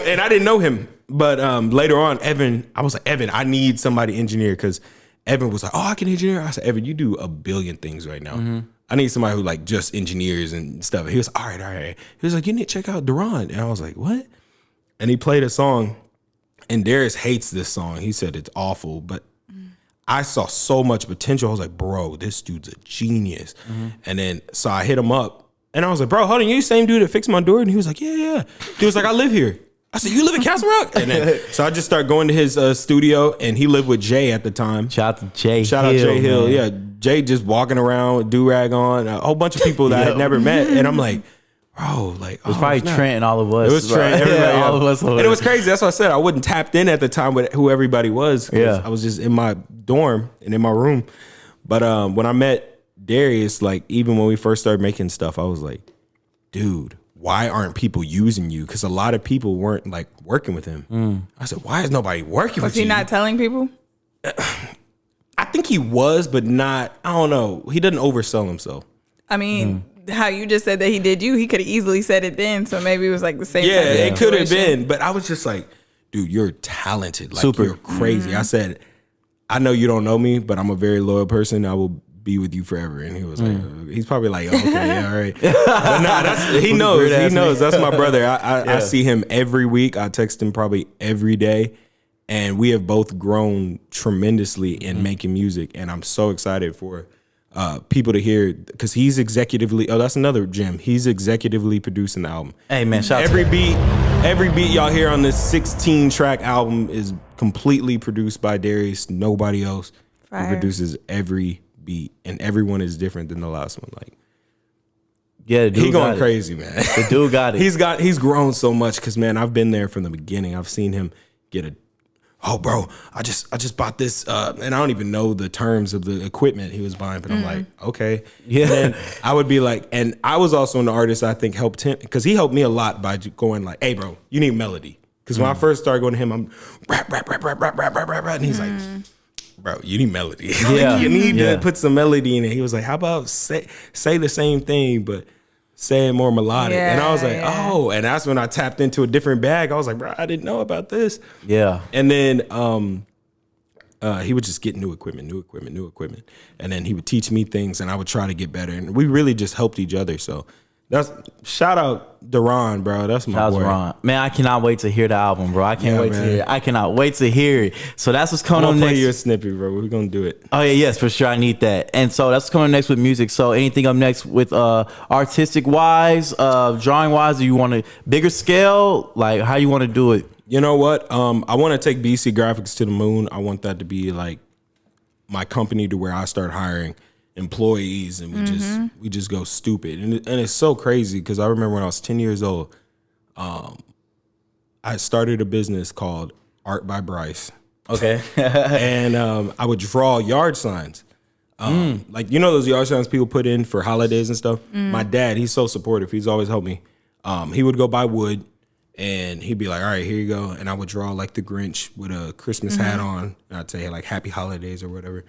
E: And I didn't know him. But later on, Evan, I was like, "Evan, I need somebody engineer," because Evan was like, "Oh, I can engineer." I said, "Evan, you do a billion things right now. I need somebody who like just engineers and stuff. He was all right. He was like, you need to check out Duran. And I was like, what? And he played a song, and Darius hates this song. He said it's awful, but I saw so much potential. I was like, bro, this dude's a genius. And then so I hit him up, and I was like, bro, hold on, you the same dude that fixed my door? And he was like, yeah. He was like, I live here. I said, you live in Castle Rock? And then so I just started going to his studio, and he lived with Jay at the time.
A: Shout out to Jay
E: Shout out Jay Hill. Yeah, Jay just walking around with do-rag on, a whole bunch of people that I had never met. And I'm like, bro, like,
A: it was probably Trent and all of us.
E: It was Trent, everybody,
A: all of us.
E: And it was crazy. That's what I said. I wasn't tapped in at the time with who everybody was.
A: Yeah.
E: I was just in my dorm and in my room. But when I met Darius, like, even when we first started making stuff, I was like, dude, why aren't people using you? Because a lot of people weren't like working with him. I said, why is nobody working with you?
D: Was he not telling people?
E: I think he was, but not, I don't know. He doesn't oversell himself.
D: I mean, how you just said that he did you, he could have easily said it then. So maybe it was like the same.
E: Yeah,
D: type of
E: it could have
D: situation.
E: been. But I was just like, dude, you're talented. Like,
A: Super.
E: you're crazy. I said, I know you don't know me, but I'm a very loyal person. I will be with you forever. And he was like, he's probably like, oh, okay, yeah, all right. But nah, he knows. He knows. That's my brother. I see him every week. I text him probably every day. And we have both grown tremendously in making music. And I'm so excited for people to hear, because he's executively, that's another gem. He's executively producing the album.
A: Hey, man, shout out
E: Every
A: to
E: beat y'all hear on this 16-track album is completely produced by Darius. Nobody else.
D: Fire.
E: He produces every beat, and everyone is different than the last one. Like,
A: yeah, the dude
E: he
A: got
E: going
A: it.
E: crazy, man.
A: The dude got it.
E: He's grown so much, because man, I've been there from the beginning. I've seen him get oh bro, I just bought this, and I don't even know the terms of the equipment he was buying, but I'm like, okay.
A: Yeah.
E: And then I would be like, and I was also an artist I think helped him, because he helped me a lot by going like, hey bro, you need melody. Because when I first started going to him, I'm rap, and he's like, bro, you need melody.
A: Yeah.
E: Like, you need
A: Yeah.
E: to put some melody in it. He was like, how about say the same thing, but say it more melodic. And I was like, oh, and that's when I tapped into a different bag. I was like, bro, I didn't know about this.
A: Yeah.
E: And then he would just get new equipment. And then he would teach me things, and I would try to get better. And we really just helped each other. So that's, shout out Duran, bro. That's my boy.
A: Ron. Man, I cannot wait to hear the album, bro. I can't wait to
E: man.
A: hear it. I cannot wait to hear it. So that's what's
E: I'm
A: coming on
E: gonna play
A: next.
E: you a snippet, bro. We're gonna do it.
A: Oh yeah, yes, for sure. I need that. And so that's coming next with music. So anything up next with artistic wise, drawing wise? Do you want a bigger scale? Like, how you want to do it?
E: You know what? I want to take BC Graphics to the moon. I want that to be like my company, to where I start hiring employees, and we just go stupid. And it's so crazy, because I remember when I was 10 years old, I started a business called Art by Bryce.
A: Okay.
E: And I would draw yard signs. Like, you know those yard signs people put in for holidays and stuff? My dad, he's so supportive. He's always helped me. He would go buy wood, and he'd be like, all right, here you go. And I would draw like the Grinch with a Christmas hat on. And I'd say like happy holidays or whatever.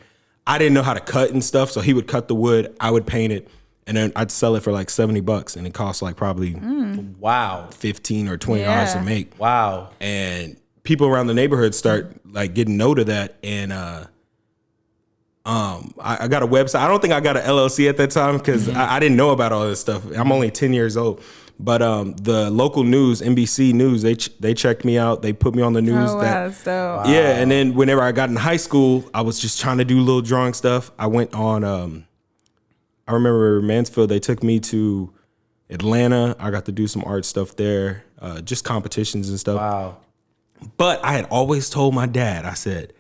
E: I didn't know how to cut and stuff, so he would cut the wood, I would paint it, and then I'd sell it for like $70, and it cost like probably
A: Wow.
E: $15 or $20 to make.
A: Wow.
E: And people around the neighborhood start like getting note of that, and I got a website. I don't think I got an LLC at that time, because I didn't know about all this stuff. I'm only 10 years old. But the local news, NBC News, they checked me out. They put me on the news.
D: Oh, wow, so
E: Yeah, and then whenever I got in high school, I was just trying to do little drawing stuff. I went on, I remember Mansfield, they took me to Atlanta. I got to do some art stuff there, just competitions and stuff.
A: Wow.
E: But I had always told my dad, I said,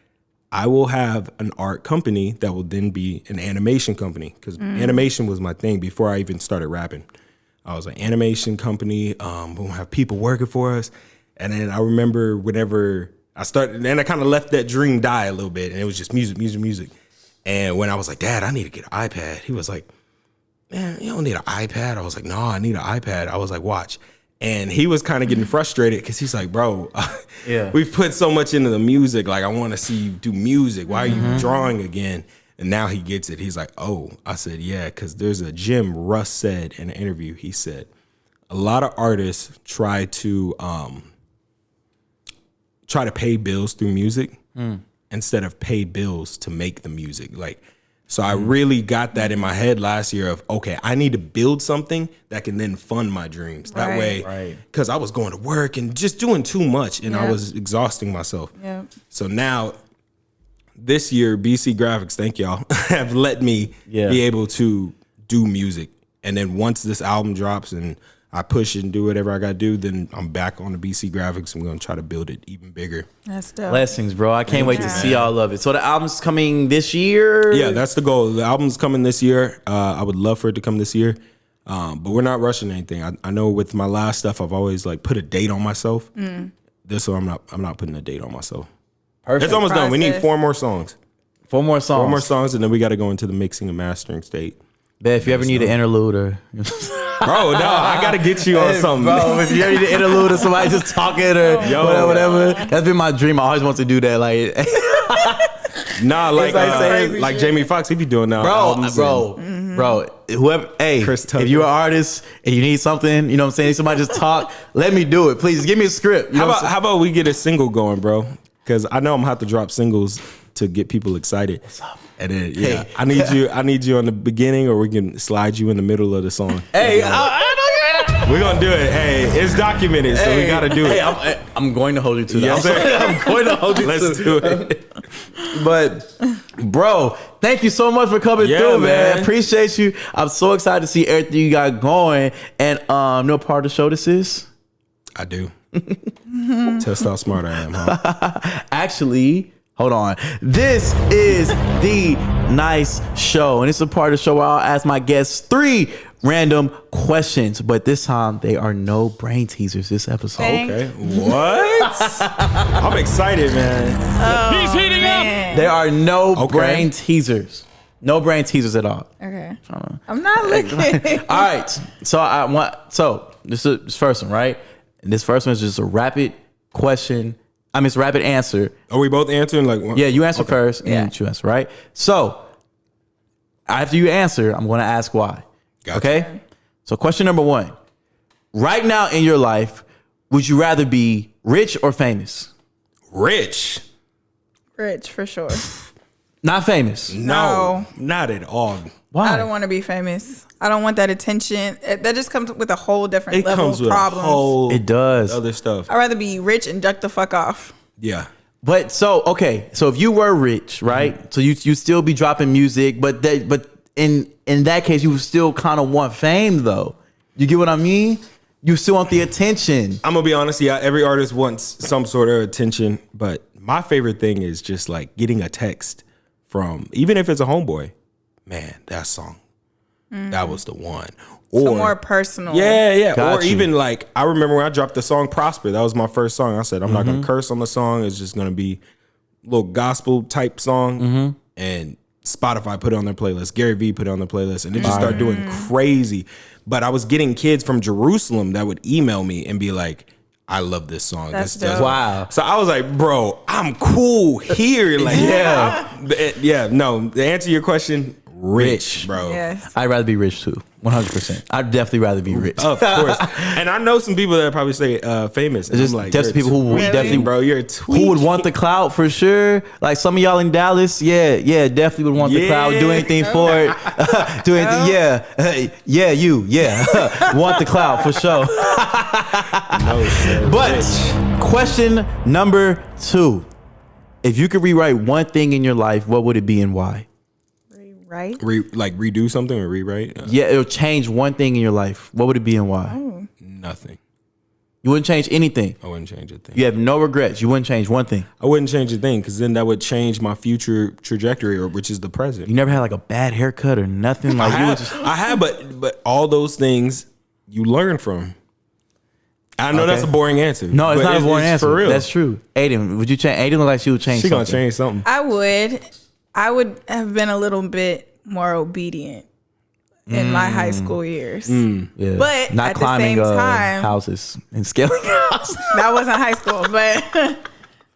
E: I will have an art company that will then be an animation company, because animation was my thing before I even started rapping. I was an animation company. We'll have people working for us. And then I remember whenever I started, then I kind of let that dream die a little bit, and it was just music. And when I was like, Dad, I need to get an iPad. He was like, man, you don't need an iPad. I was like, no, I need an iPad. I was like, watch. And he was kind of getting frustrated, because he's like, bro, we've put so much into the music. Like, I want to see you do music. Why are you drawing again? And now he gets it. He's like, oh. I said, yeah, because there's a gem Russ said in an interview. He said, a lot of artists try to pay bills through music instead of pay bills to make the music. Like, So I really got that in my head last year of, okay, I need to build something that can then fund my dreams. That way, because I was going to work and just doing too much and I was exhausting myself. Yeah. So now this year, BC Graphics, thank y'all, have let me be able to do music. And then once this album drops and I push and do whatever I got to do, then I'm back on the BC Graphics. I'm going to try to build it even bigger.
D: That's dope.
A: Blessings, bro. I can't wait to see all of it. So the album's coming this year?
E: Yeah, that's the goal. The album's coming this year. I would love for it to come this year. But we're not rushing anything. I know with my last stuff, I've always like put a date on myself. This one, I'm not putting a date on myself. Perfect. It's almost done. We need 4 more songs.
A: 4 more songs.
E: 4 more songs, and then we got to go into the mixing and mastering state.
A: Bet if you ever need an interlude or...
E: Bro, no, I got to get you on something.
A: Bro, if you ever need an interlude or somebody just talking or whatever. That's been my dream. I always want to do that. Like...
E: Nah, like Jamie Foxx, he be doing that.
A: Bro, whoever, if you're an artist and you need something, you know what I'm saying, somebody just talk, let me do it. Please, give me a script. You know
E: how about we get a single going, bro? Because I know I'm going to have to drop singles to get people excited. What's up? And then, I need you on the beginning, or we can slide you in the middle of the song.
A: Hey,
E: we're going to do it. Hey, it's documented, so we got to do it.
A: Hey, I'm going to hold you to that. I'm going to hold you to that.
E: Let's do it.
A: But, bro, thank you so much for coming through, man. Appreciate you. I'm so excited to see everything you got going. And no part of the show this is?
E: I do. Test how smart I am, huh?
A: Actually... Hold on. This is the nice show, and it's a part of the show where I'll ask my guests 3 random questions, but this time they are no brain teasers this episode.
E: Okay. What? I'm excited, man.
F: He's heating up.
A: There are no brain teasers. No brain teasers at all.
D: Okay. I'm not looking.
A: All right. So this is this first one, right? And this first one is just a rapid question. It's a rapid answer.
E: Are we both answering?
A: Yeah, you answer first, and you answer, right? So, after you answer, I'm going to ask why.
E: Gotcha.
A: Okay? So, question number 1. Right now in your life, would you rather be rich or famous?
E: Rich.
D: Rich, for sure.
A: Not famous?
E: No, not at all.
A: Why?
D: I don't want to be famous. I don't want that attention. That just comes with a whole different level of problems.
A: It does.
E: Other stuff.
D: I'd rather be rich and duck the fuck off.
E: Yeah.
A: But so if you were rich, right? So you still be dropping music, but in that case, you would still kind of want fame, though. You get what I mean? You still want the attention.
E: I'm gonna be honest, every artist wants some sort of attention, but my favorite thing is just like getting a text from, even if it's a homeboy, man, that song, that was the one. Or
D: so more personal.
E: Yeah.
A: Got
E: or
A: you.
E: even like, I remember when I dropped the song Prosper, that was my first song. I said, I'm not gonna curse on the song. It's just gonna be a little gospel type song. And Spotify put it on their playlist. Gary Vee put it on their playlist, and it just started doing crazy. But I was getting kids from Jerusalem that would email me and be like, I love this song.
D: That's
E: this does.
A: Wow.
E: So I was like, bro, I'm cool here. Like, no, to answer your question, rich, bro.
D: Yes.
A: I'd rather be rich too. 100%. I'd definitely rather be rich.
E: Of course. And I know some people that probably say famous. And
A: Just
E: I'm like,
A: definitely people who would definitely,
E: bro, you're a tweak.
A: who would want the clout for sure. Like some of y'all in Dallas, definitely would want the clout. Do anything for it. Do anything, want the clout for sure.
E: No, sir.
A: But question number 2: if you could rewrite one thing in your life, what would it be and why?
D: Right?
E: Redo something or rewrite?
A: It'll change one thing in your life. What would it be and why?
E: Nothing.
A: You wouldn't change anything.
E: I wouldn't change a thing.
A: You have no regrets. You wouldn't change one thing.
E: I wouldn't change a thing because then that would change my future trajectory, which is the present.
A: You never had like a bad haircut or nothing. Like
E: I have, but all those things you learn from. I know that's a boring answer.
A: No, it's not a boring answer.
E: For real.
A: That's true. Aiden, would you change? Aiden look like she would change.
E: She gonna change something.
D: I would have been a little bit more obedient in my high school years.
A: Yeah.
D: But
A: not
D: at
A: climbing
D: the same time,
A: houses and scaling houses.
D: that wasn't high school, but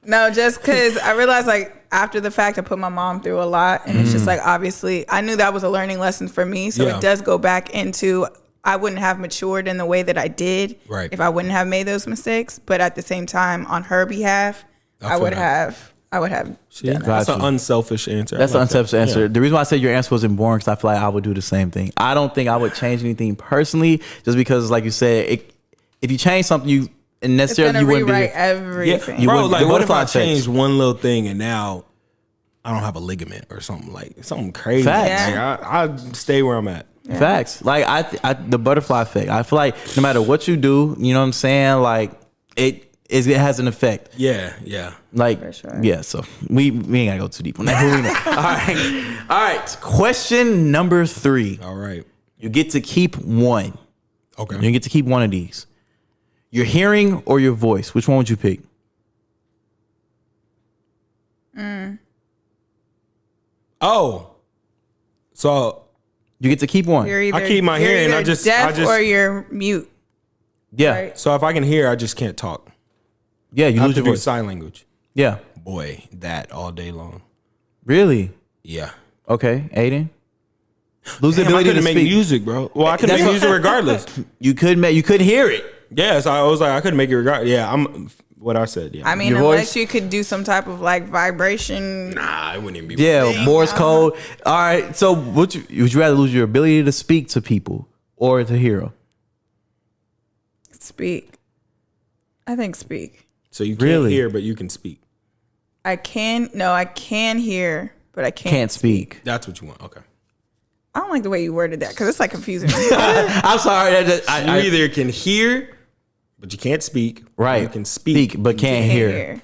D: no, just because I realized like after the fact, I put my mom through a lot, and it's just like obviously I knew that was a learning lesson for me. So it does go back into I wouldn't have matured in the way that I did if I wouldn't have made those mistakes. But at the same time, on her behalf, I would have I would have done that.
E: That's
A: Got
E: an
A: you.
E: unselfish answer.
A: That's
E: I
A: an
E: like that.
A: unselfish answer. The reason why I said your answer wasn't boring because I feel like I would do the same thing. I don't think I would change anything personally, just because, like you said, if you change something, you
D: It's
A: necessarily
D: gonna
A: you wouldn't
D: rewrite
A: be.
D: everything.
A: You
E: Bro,
A: wouldn't-
E: like,
A: the
E: what if I
A: butterfly effect.
E: changed one little thing and now I don't have a ligament or something, like something crazy?
A: Facts.
E: Like, I stay where I'm at.
A: Facts. Like I the butterfly effect. I feel like no matter what you do, you know what I'm saying? Like it has an effect.
E: Yeah.
A: Like
D: For sure.
A: yeah. So we ain't gotta go too deep on that. We know. All right. Question number 3.
E: All right.
A: You get to keep one.
E: Okay.
A: You get to keep one of these. Your hearing or your voice. Which one would you pick?
E: Oh, so
A: You get to keep one.
D: You're either,
E: I keep my
D: you're
E: hearing,
D: either
E: I just-
D: deaf or you're mute.
A: Yeah.
D: Right.
E: so if I can hear, I just can't talk.
A: Yeah. You
E: I have
A: lose
E: to
A: your
E: do
A: voice.
E: sign language.
A: Yeah.
E: Boy, that all day long.
A: Really?
E: Yeah.
A: Okay. Aiden. Lose the
E: Damn, I
A: ability to
E: couldn't make
A: speak.
E: music, bro. Well, I could
A: That's
E: make
A: what-
E: music regardless.
A: You couldn't hear it.
E: Yeah, so I was like, I couldn't make it regardless. Yeah, I'm what I said. Yeah.
D: I mean,
A: Your
D: unless
A: voice?
D: you could do some type of like vibration.
E: Nah, it wouldn't even be.
A: Yeah, Morse code. All right. So would you rather lose your ability to speak to people or to hear them?
D: Speak. I think speak.
E: So you can't
A: Really?
E: hear, but you can speak.
D: I can hear, but I
A: Can't speak.
E: That's what you want. Okay.
D: I don't like the way you worded that because it's like confusing me.
A: I'm sorry.
E: You either can hear, but you can't speak. or
A: right.
E: You can speak,
A: but can't
D: Can't
A: hear.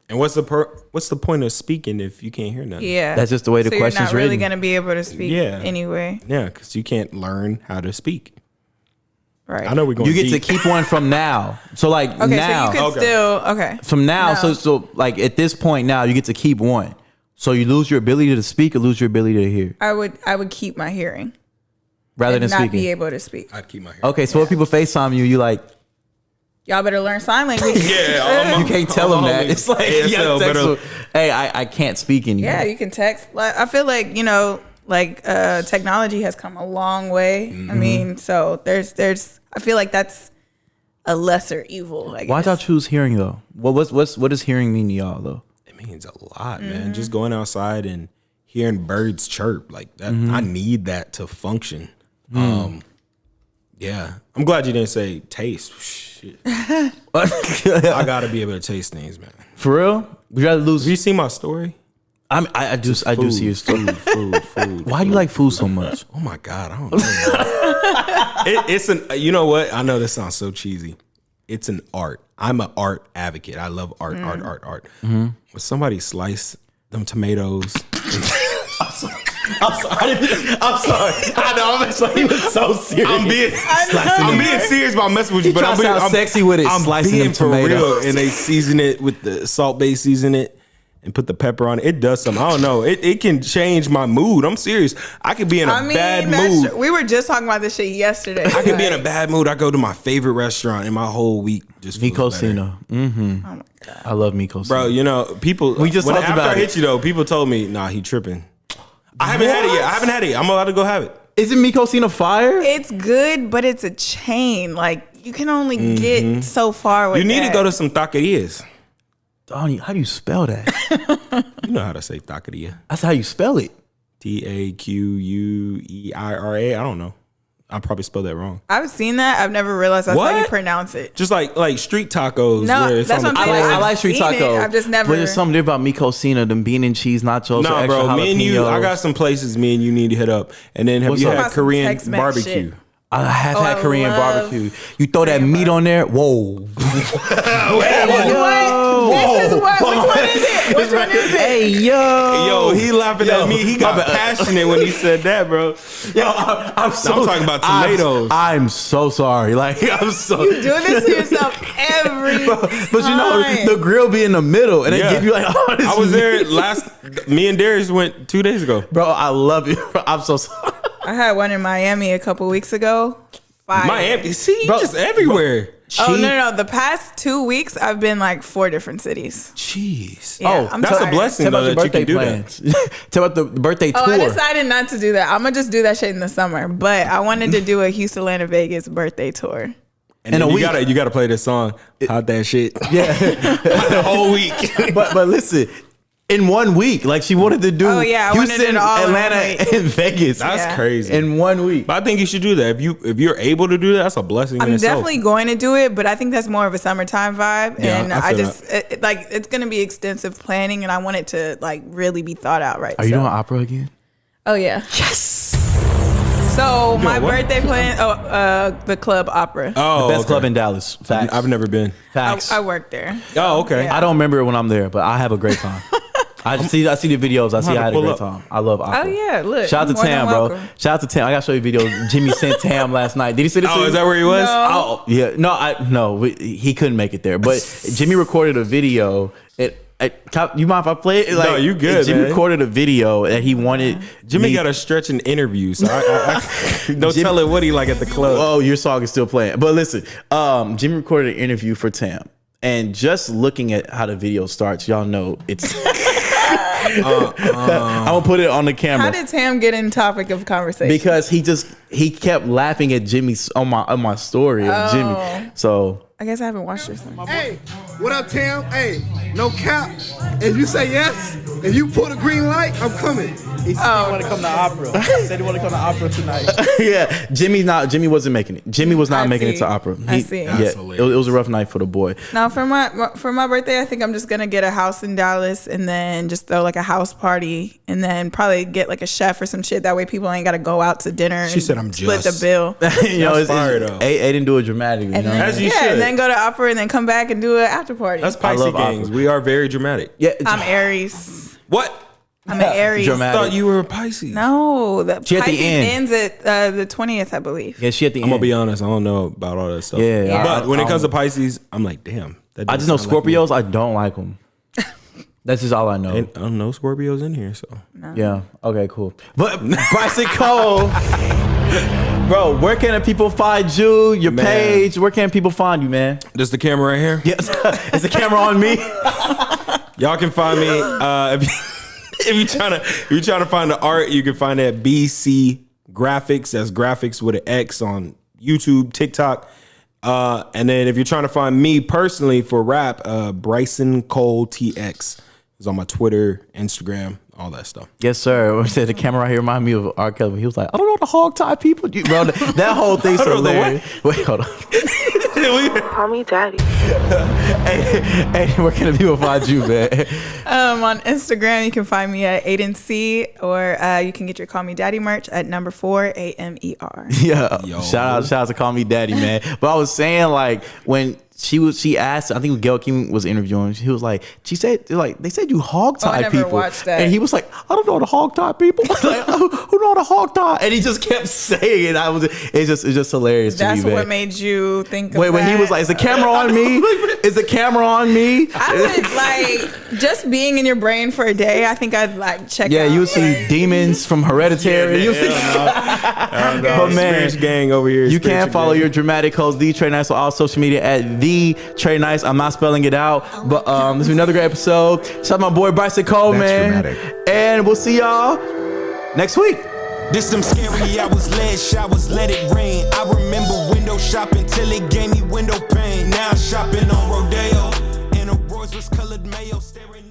E: And what's the point of speaking if you can't hear nothing?
D: Yeah.
A: That's just the way the
D: so
A: question's
D: you're not really
A: written.
D: going to be able to speak
E: Yeah.
D: anyway.
E: Yeah, because you can't learn how to speak.
D: Right.
E: I know we're going.
A: You get to
E: deep.
A: keep one from now. So like
D: Okay,
A: now,
D: so you can
E: Okay.
D: still, okay.
A: from now,
D: No.
A: so like at this point now, you get to keep one. So you lose your ability to speak or lose your ability to hear
D: I would keep my hearing
A: rather
D: and
A: than
D: not
A: speaking.
D: be able to speak.
E: I'd keep my hair.
A: Okay, so when people FaceTime you, you like
D: Y'all better learn sign language.
E: Yeah,
A: you can't tell them that.
E: homie.
A: It's like
E: ASL
A: you gotta text
E: better-
A: them, hey, I can't speak anymore.
D: Yeah, you can text. Like, I feel like, technology has come a long way.
A: Mm-hmm.
D: I mean, so there's I feel like that's a lesser evil. I
A: Why'd
D: guess.
A: y'all choose hearing though? What does hearing mean to y'all though?
E: It means a lot, man.
D: Mm-hmm.
E: Just going outside and hearing birds chirp like that. I need that to function. Yeah, I'm glad you didn't say taste. Shit. I gotta be able to taste things, man.
A: For real? Would you rather lose?
E: Have you seen my story?
A: I do see your story.
E: Food.
A: Why do you like food so much?
E: Oh my god, I don't know. It's an. You know what? I know this sounds so cheesy. It's an art. I'm an art advocate. I love art. When somebody slice them tomatoes.
A: I'm sorry. I know. I'm being so serious.
E: I'm being serious about messing with you, but
A: trying
E: I'm
A: to
E: being
A: sound sexy with it,
E: I'm
A: slicing
E: being
A: them
E: for
A: tomatoes.
E: real, and they season it with the salt base, season it, and put the pepper on it. It does something. I don't know. It can change my mood. I'm serious. I could be in a bad mood.
D: We were just talking about this shit yesterday.
E: I could be in a bad mood. I go to my favorite restaurant, and my whole week just feels better.
A: Micosina. Mm-hmm.
D: Oh my god.
A: I love Micosina.
E: Bro, you know, people.
A: We just talked
E: after
A: about
E: I
A: it.
E: hit you though, people told me, nah, he tripping. I haven't had it yet. I'm allowed to go have it.
A: Isn't Micosina fire?
D: It's good, but it's a chain. Like you can only get so far with
E: You need
D: that.
E: to go to some taquerias.
A: Donnie, how do you spell that?
E: You know how to say taqueria.
A: That's how you spell it.
E: TAQUEIRA. I don't know. I probably spelled that wrong.
D: I've seen that. I've never realized that's how you
E: What?
D: pronounce it.
E: Just like street tacos.
D: No,
E: where it's
D: that's
E: on the
D: what I'm
E: plate.
D: saying.
A: I like street
D: seen it.
A: taco.
D: I've just never-
A: But there's something different about Micosina, them bean and cheese nachos.
E: Nah,
A: extra
E: bro. Me and you,
A: jalapenos.
E: I got some places me and you need to hit up. And then have
A: What's
E: you
A: up?
E: had
D: Talking about some
E: Korean
D: Tex-Mex
E: barbecue?
D: shit.
A: I have
D: Oh,
A: had
D: I
A: Korean
D: love
A: barbecue. You throw that meat on there. Whoa.
D: What? This is what? Which one is it? Which one is it?
A: Hey, yo.
E: Yo, he laughing at me. He got passionate when he said that, bro.
A: Yo, I'm
E: talking about tomatoes.
A: I'm so sorry. Like, I'm so.
D: You do this to yourself every
A: But you know,
D: time.
A: the grill be in the middle, and they
E: Yeah.
A: give you like, oh, this
E: I was there
A: meat.
E: me and Darius went 2 days ago.
A: Bro, I love you. I'm so sorry.
D: I had one in Miami a couple weeks ago. Fire.
E: Miami, see,
A: Bro,
E: just everywhere.
D: Oh no. The past 2 weeks, I've been like 4 different cities.
E: Jeez.
D: Yeah,
A: Oh,
D: I'm
E: that's
D: tired.
E: a blessing
A: Tell
E: though
A: about your
E: that you
A: birthday
E: can do that.
A: plans. Tell about the birthday
D: Oh,
A: tour.
D: I decided not to do that. I'm gonna just do that shit in the summer. But I wanted to do a Houston, Atlanta, Vegas birthday tour.
E: And
A: In
E: then
A: a
E: you
A: week.
E: gotta play this song. Hot that shit.
A: Yeah.
E: The whole week.
A: but listen, in 1 week. Like she wanted to do
D: Oh, yeah, I wanted
A: Houston,
D: it all in 1
A: Atlanta,
D: week.
A: and Vegas.
E: That's
D: Yeah.
E: crazy.
A: in 1 week.
E: But I think you should do that. If you're able to do that, that's a blessing in
D: I'm
E: itself.
D: definitely going to do it, but I think that's more of a summertime vibe,
E: Yeah,
D: and
E: I
D: I
E: feel
D: just like it's going to be extensive planning, and I want it to like really be thought out right.
A: Are you doing opera again?
D: Oh yeah. Yes. So my
E: what?
D: birthday plan. The club opera.
E: Oh,
A: The best
E: okay.
A: club in Dallas. Facts.
E: I've never been.
A: Facts.
D: I worked there.
E: Oh, okay.
D: Yeah.
A: I don't remember it when I'm there, but I have a great time. I see the videos. I see
E: to
A: I had a
E: pull
A: great
E: up.
A: time. I love opera.
D: Oh yeah, look.
A: Shout out to
D: more than
A: Tam, bro.
D: welcome.
A: Shout out to Tam. I gotta show you a video. Jimmy sent Tam last night. Did he see this?
E: Oh, is that where he was?
D: No.
A: Oh yeah. No, he couldn't make it there. But Jimmy recorded a video. You mind if I play it?
E: No, you good,
A: Jimmy
E: man.
A: recorded a video that he wanted.
E: Jimmy
A: me-
E: got to stretch an interview, so I don't tell it what he like at the club.
A: Oh, your song is still playing. But listen, Jimmy recorded an interview for Tam. And just looking at how the video starts, y'all know it's. I'm gonna put it on the camera.
D: How did Tam get in topic of conversation?
A: Because he kept laughing at Jimmy's on my story of Jimmy. So
D: I guess I haven't watched this one.
B: Hey, what up, Tam? Hey, no cap. If you say yes, if you pull the green light, I'm coming.
C: He said he want to come to opera. He said he want to come to opera tonight.
A: yeah, Jimmy wasn't making it. Jimmy was not
D: I
A: making it
D: see.
A: to opera.
D: I see.
A: Yeah,
E: That's
A: it
E: hilarious.
A: was a rough night for the boy.
D: Now for my birthday, I think I'm just gonna get a house in Dallas and then just throw like a house party and then probably get like a chef or some shit. That way people ain't gotta go out to dinner.
E: She
D: and
E: said, "I'm
D: split
E: just."
D: the bill.
A: You know,
E: That's fire, though.
A: Aiden do it dramatically. You
D: And
A: know?
D: then,
E: As you
D: yeah,
E: should.
D: and then go to opera and then come back and do an after party.
E: That's Pisces
A: love opera.
E: gangs. We are very dramatic.
A: Yeah,
D: I'm Aries.
E: What?
D: I'm an Aries.
E: I
A: Dramatic.
E: thought you were a Pisces.
D: No, the
A: She at the
D: Pisces
A: end.
D: ends at the 20th, I believe.
A: yeah, she at the
E: I'm
A: end.
E: gonna be honest. I don't know about all that stuff.
A: Yeah.
E: But when it comes to
A: I
E: Pisces, I'm like, damn. That
A: just know
E: does sound like me.
A: Scorpios. I don't like them. That's just all I know.
E: And I don't know Scorpios in here, so
A: Yeah. Okay. Cool. But Bryson Cole, bro, where can the people find you? Your
E: Man.
A: page. Where can people find you, man?
E: just the camera right here.
A: Yes. Is the camera on me?
E: Y'all can find me if you're trying to find the art, you can find it at BC Graphics. That's graphics with an X on YouTube, TikTok. And then if you're trying to find me personally for rap, Bryson Cole TX is on my Twitter, Instagram, all that stuff.
A: Yes, sir. I said the camera right here remind me of R. Kelly. He was like, I don't know the hog tie people. Bro, that whole thing's
E: I don't know the
A: hilarious. Wait, hold on.
G: Call me daddy.
A: Hey, where can the people find you, man?
D: On Instagram, you can find me at Aiden C, or you can get your Call Me Daddy merch at number 4 AMER.
A: Yeah.
E: Yo.
A: Shout out to Call Me Daddy, man. But I was saying, like, when she asked, I think Gail King was interviewing, he was like, they said you hog tie
D: Oh, I never
A: people.
D: watched that.
A: And he was like, I don't know the hog tie people. Like, who know the hog tie? And he just kept saying it. It's just hilarious
D: That's
A: to me,
D: what
A: man.
D: made you think of
A: Wait, when he
D: that?
A: was like, is the camera on me? Is the camera on me?
D: I would like just being in your brain for a day. I think I'd like check
A: Yeah,
D: out.
A: you see demons from Hereditary. You see, but man,
E: Spirits gang over here.
A: you can
E: Spiritual
A: follow
E: gang.
A: your dramatic host, The Trey Nice, on all social media at The Trey Nice. I'm not spelling it out, but this is another great episode. Shout out my boy Bryson Cole,
E: That's
A: man.
E: dramatic.
A: And we'll see y'all next week.
H: This some scary, I was led showers, let it rain. I remember window shopping till it gave me window pain. Now I'm shopping on Rodeo, and a Rolls was colored mayo staring.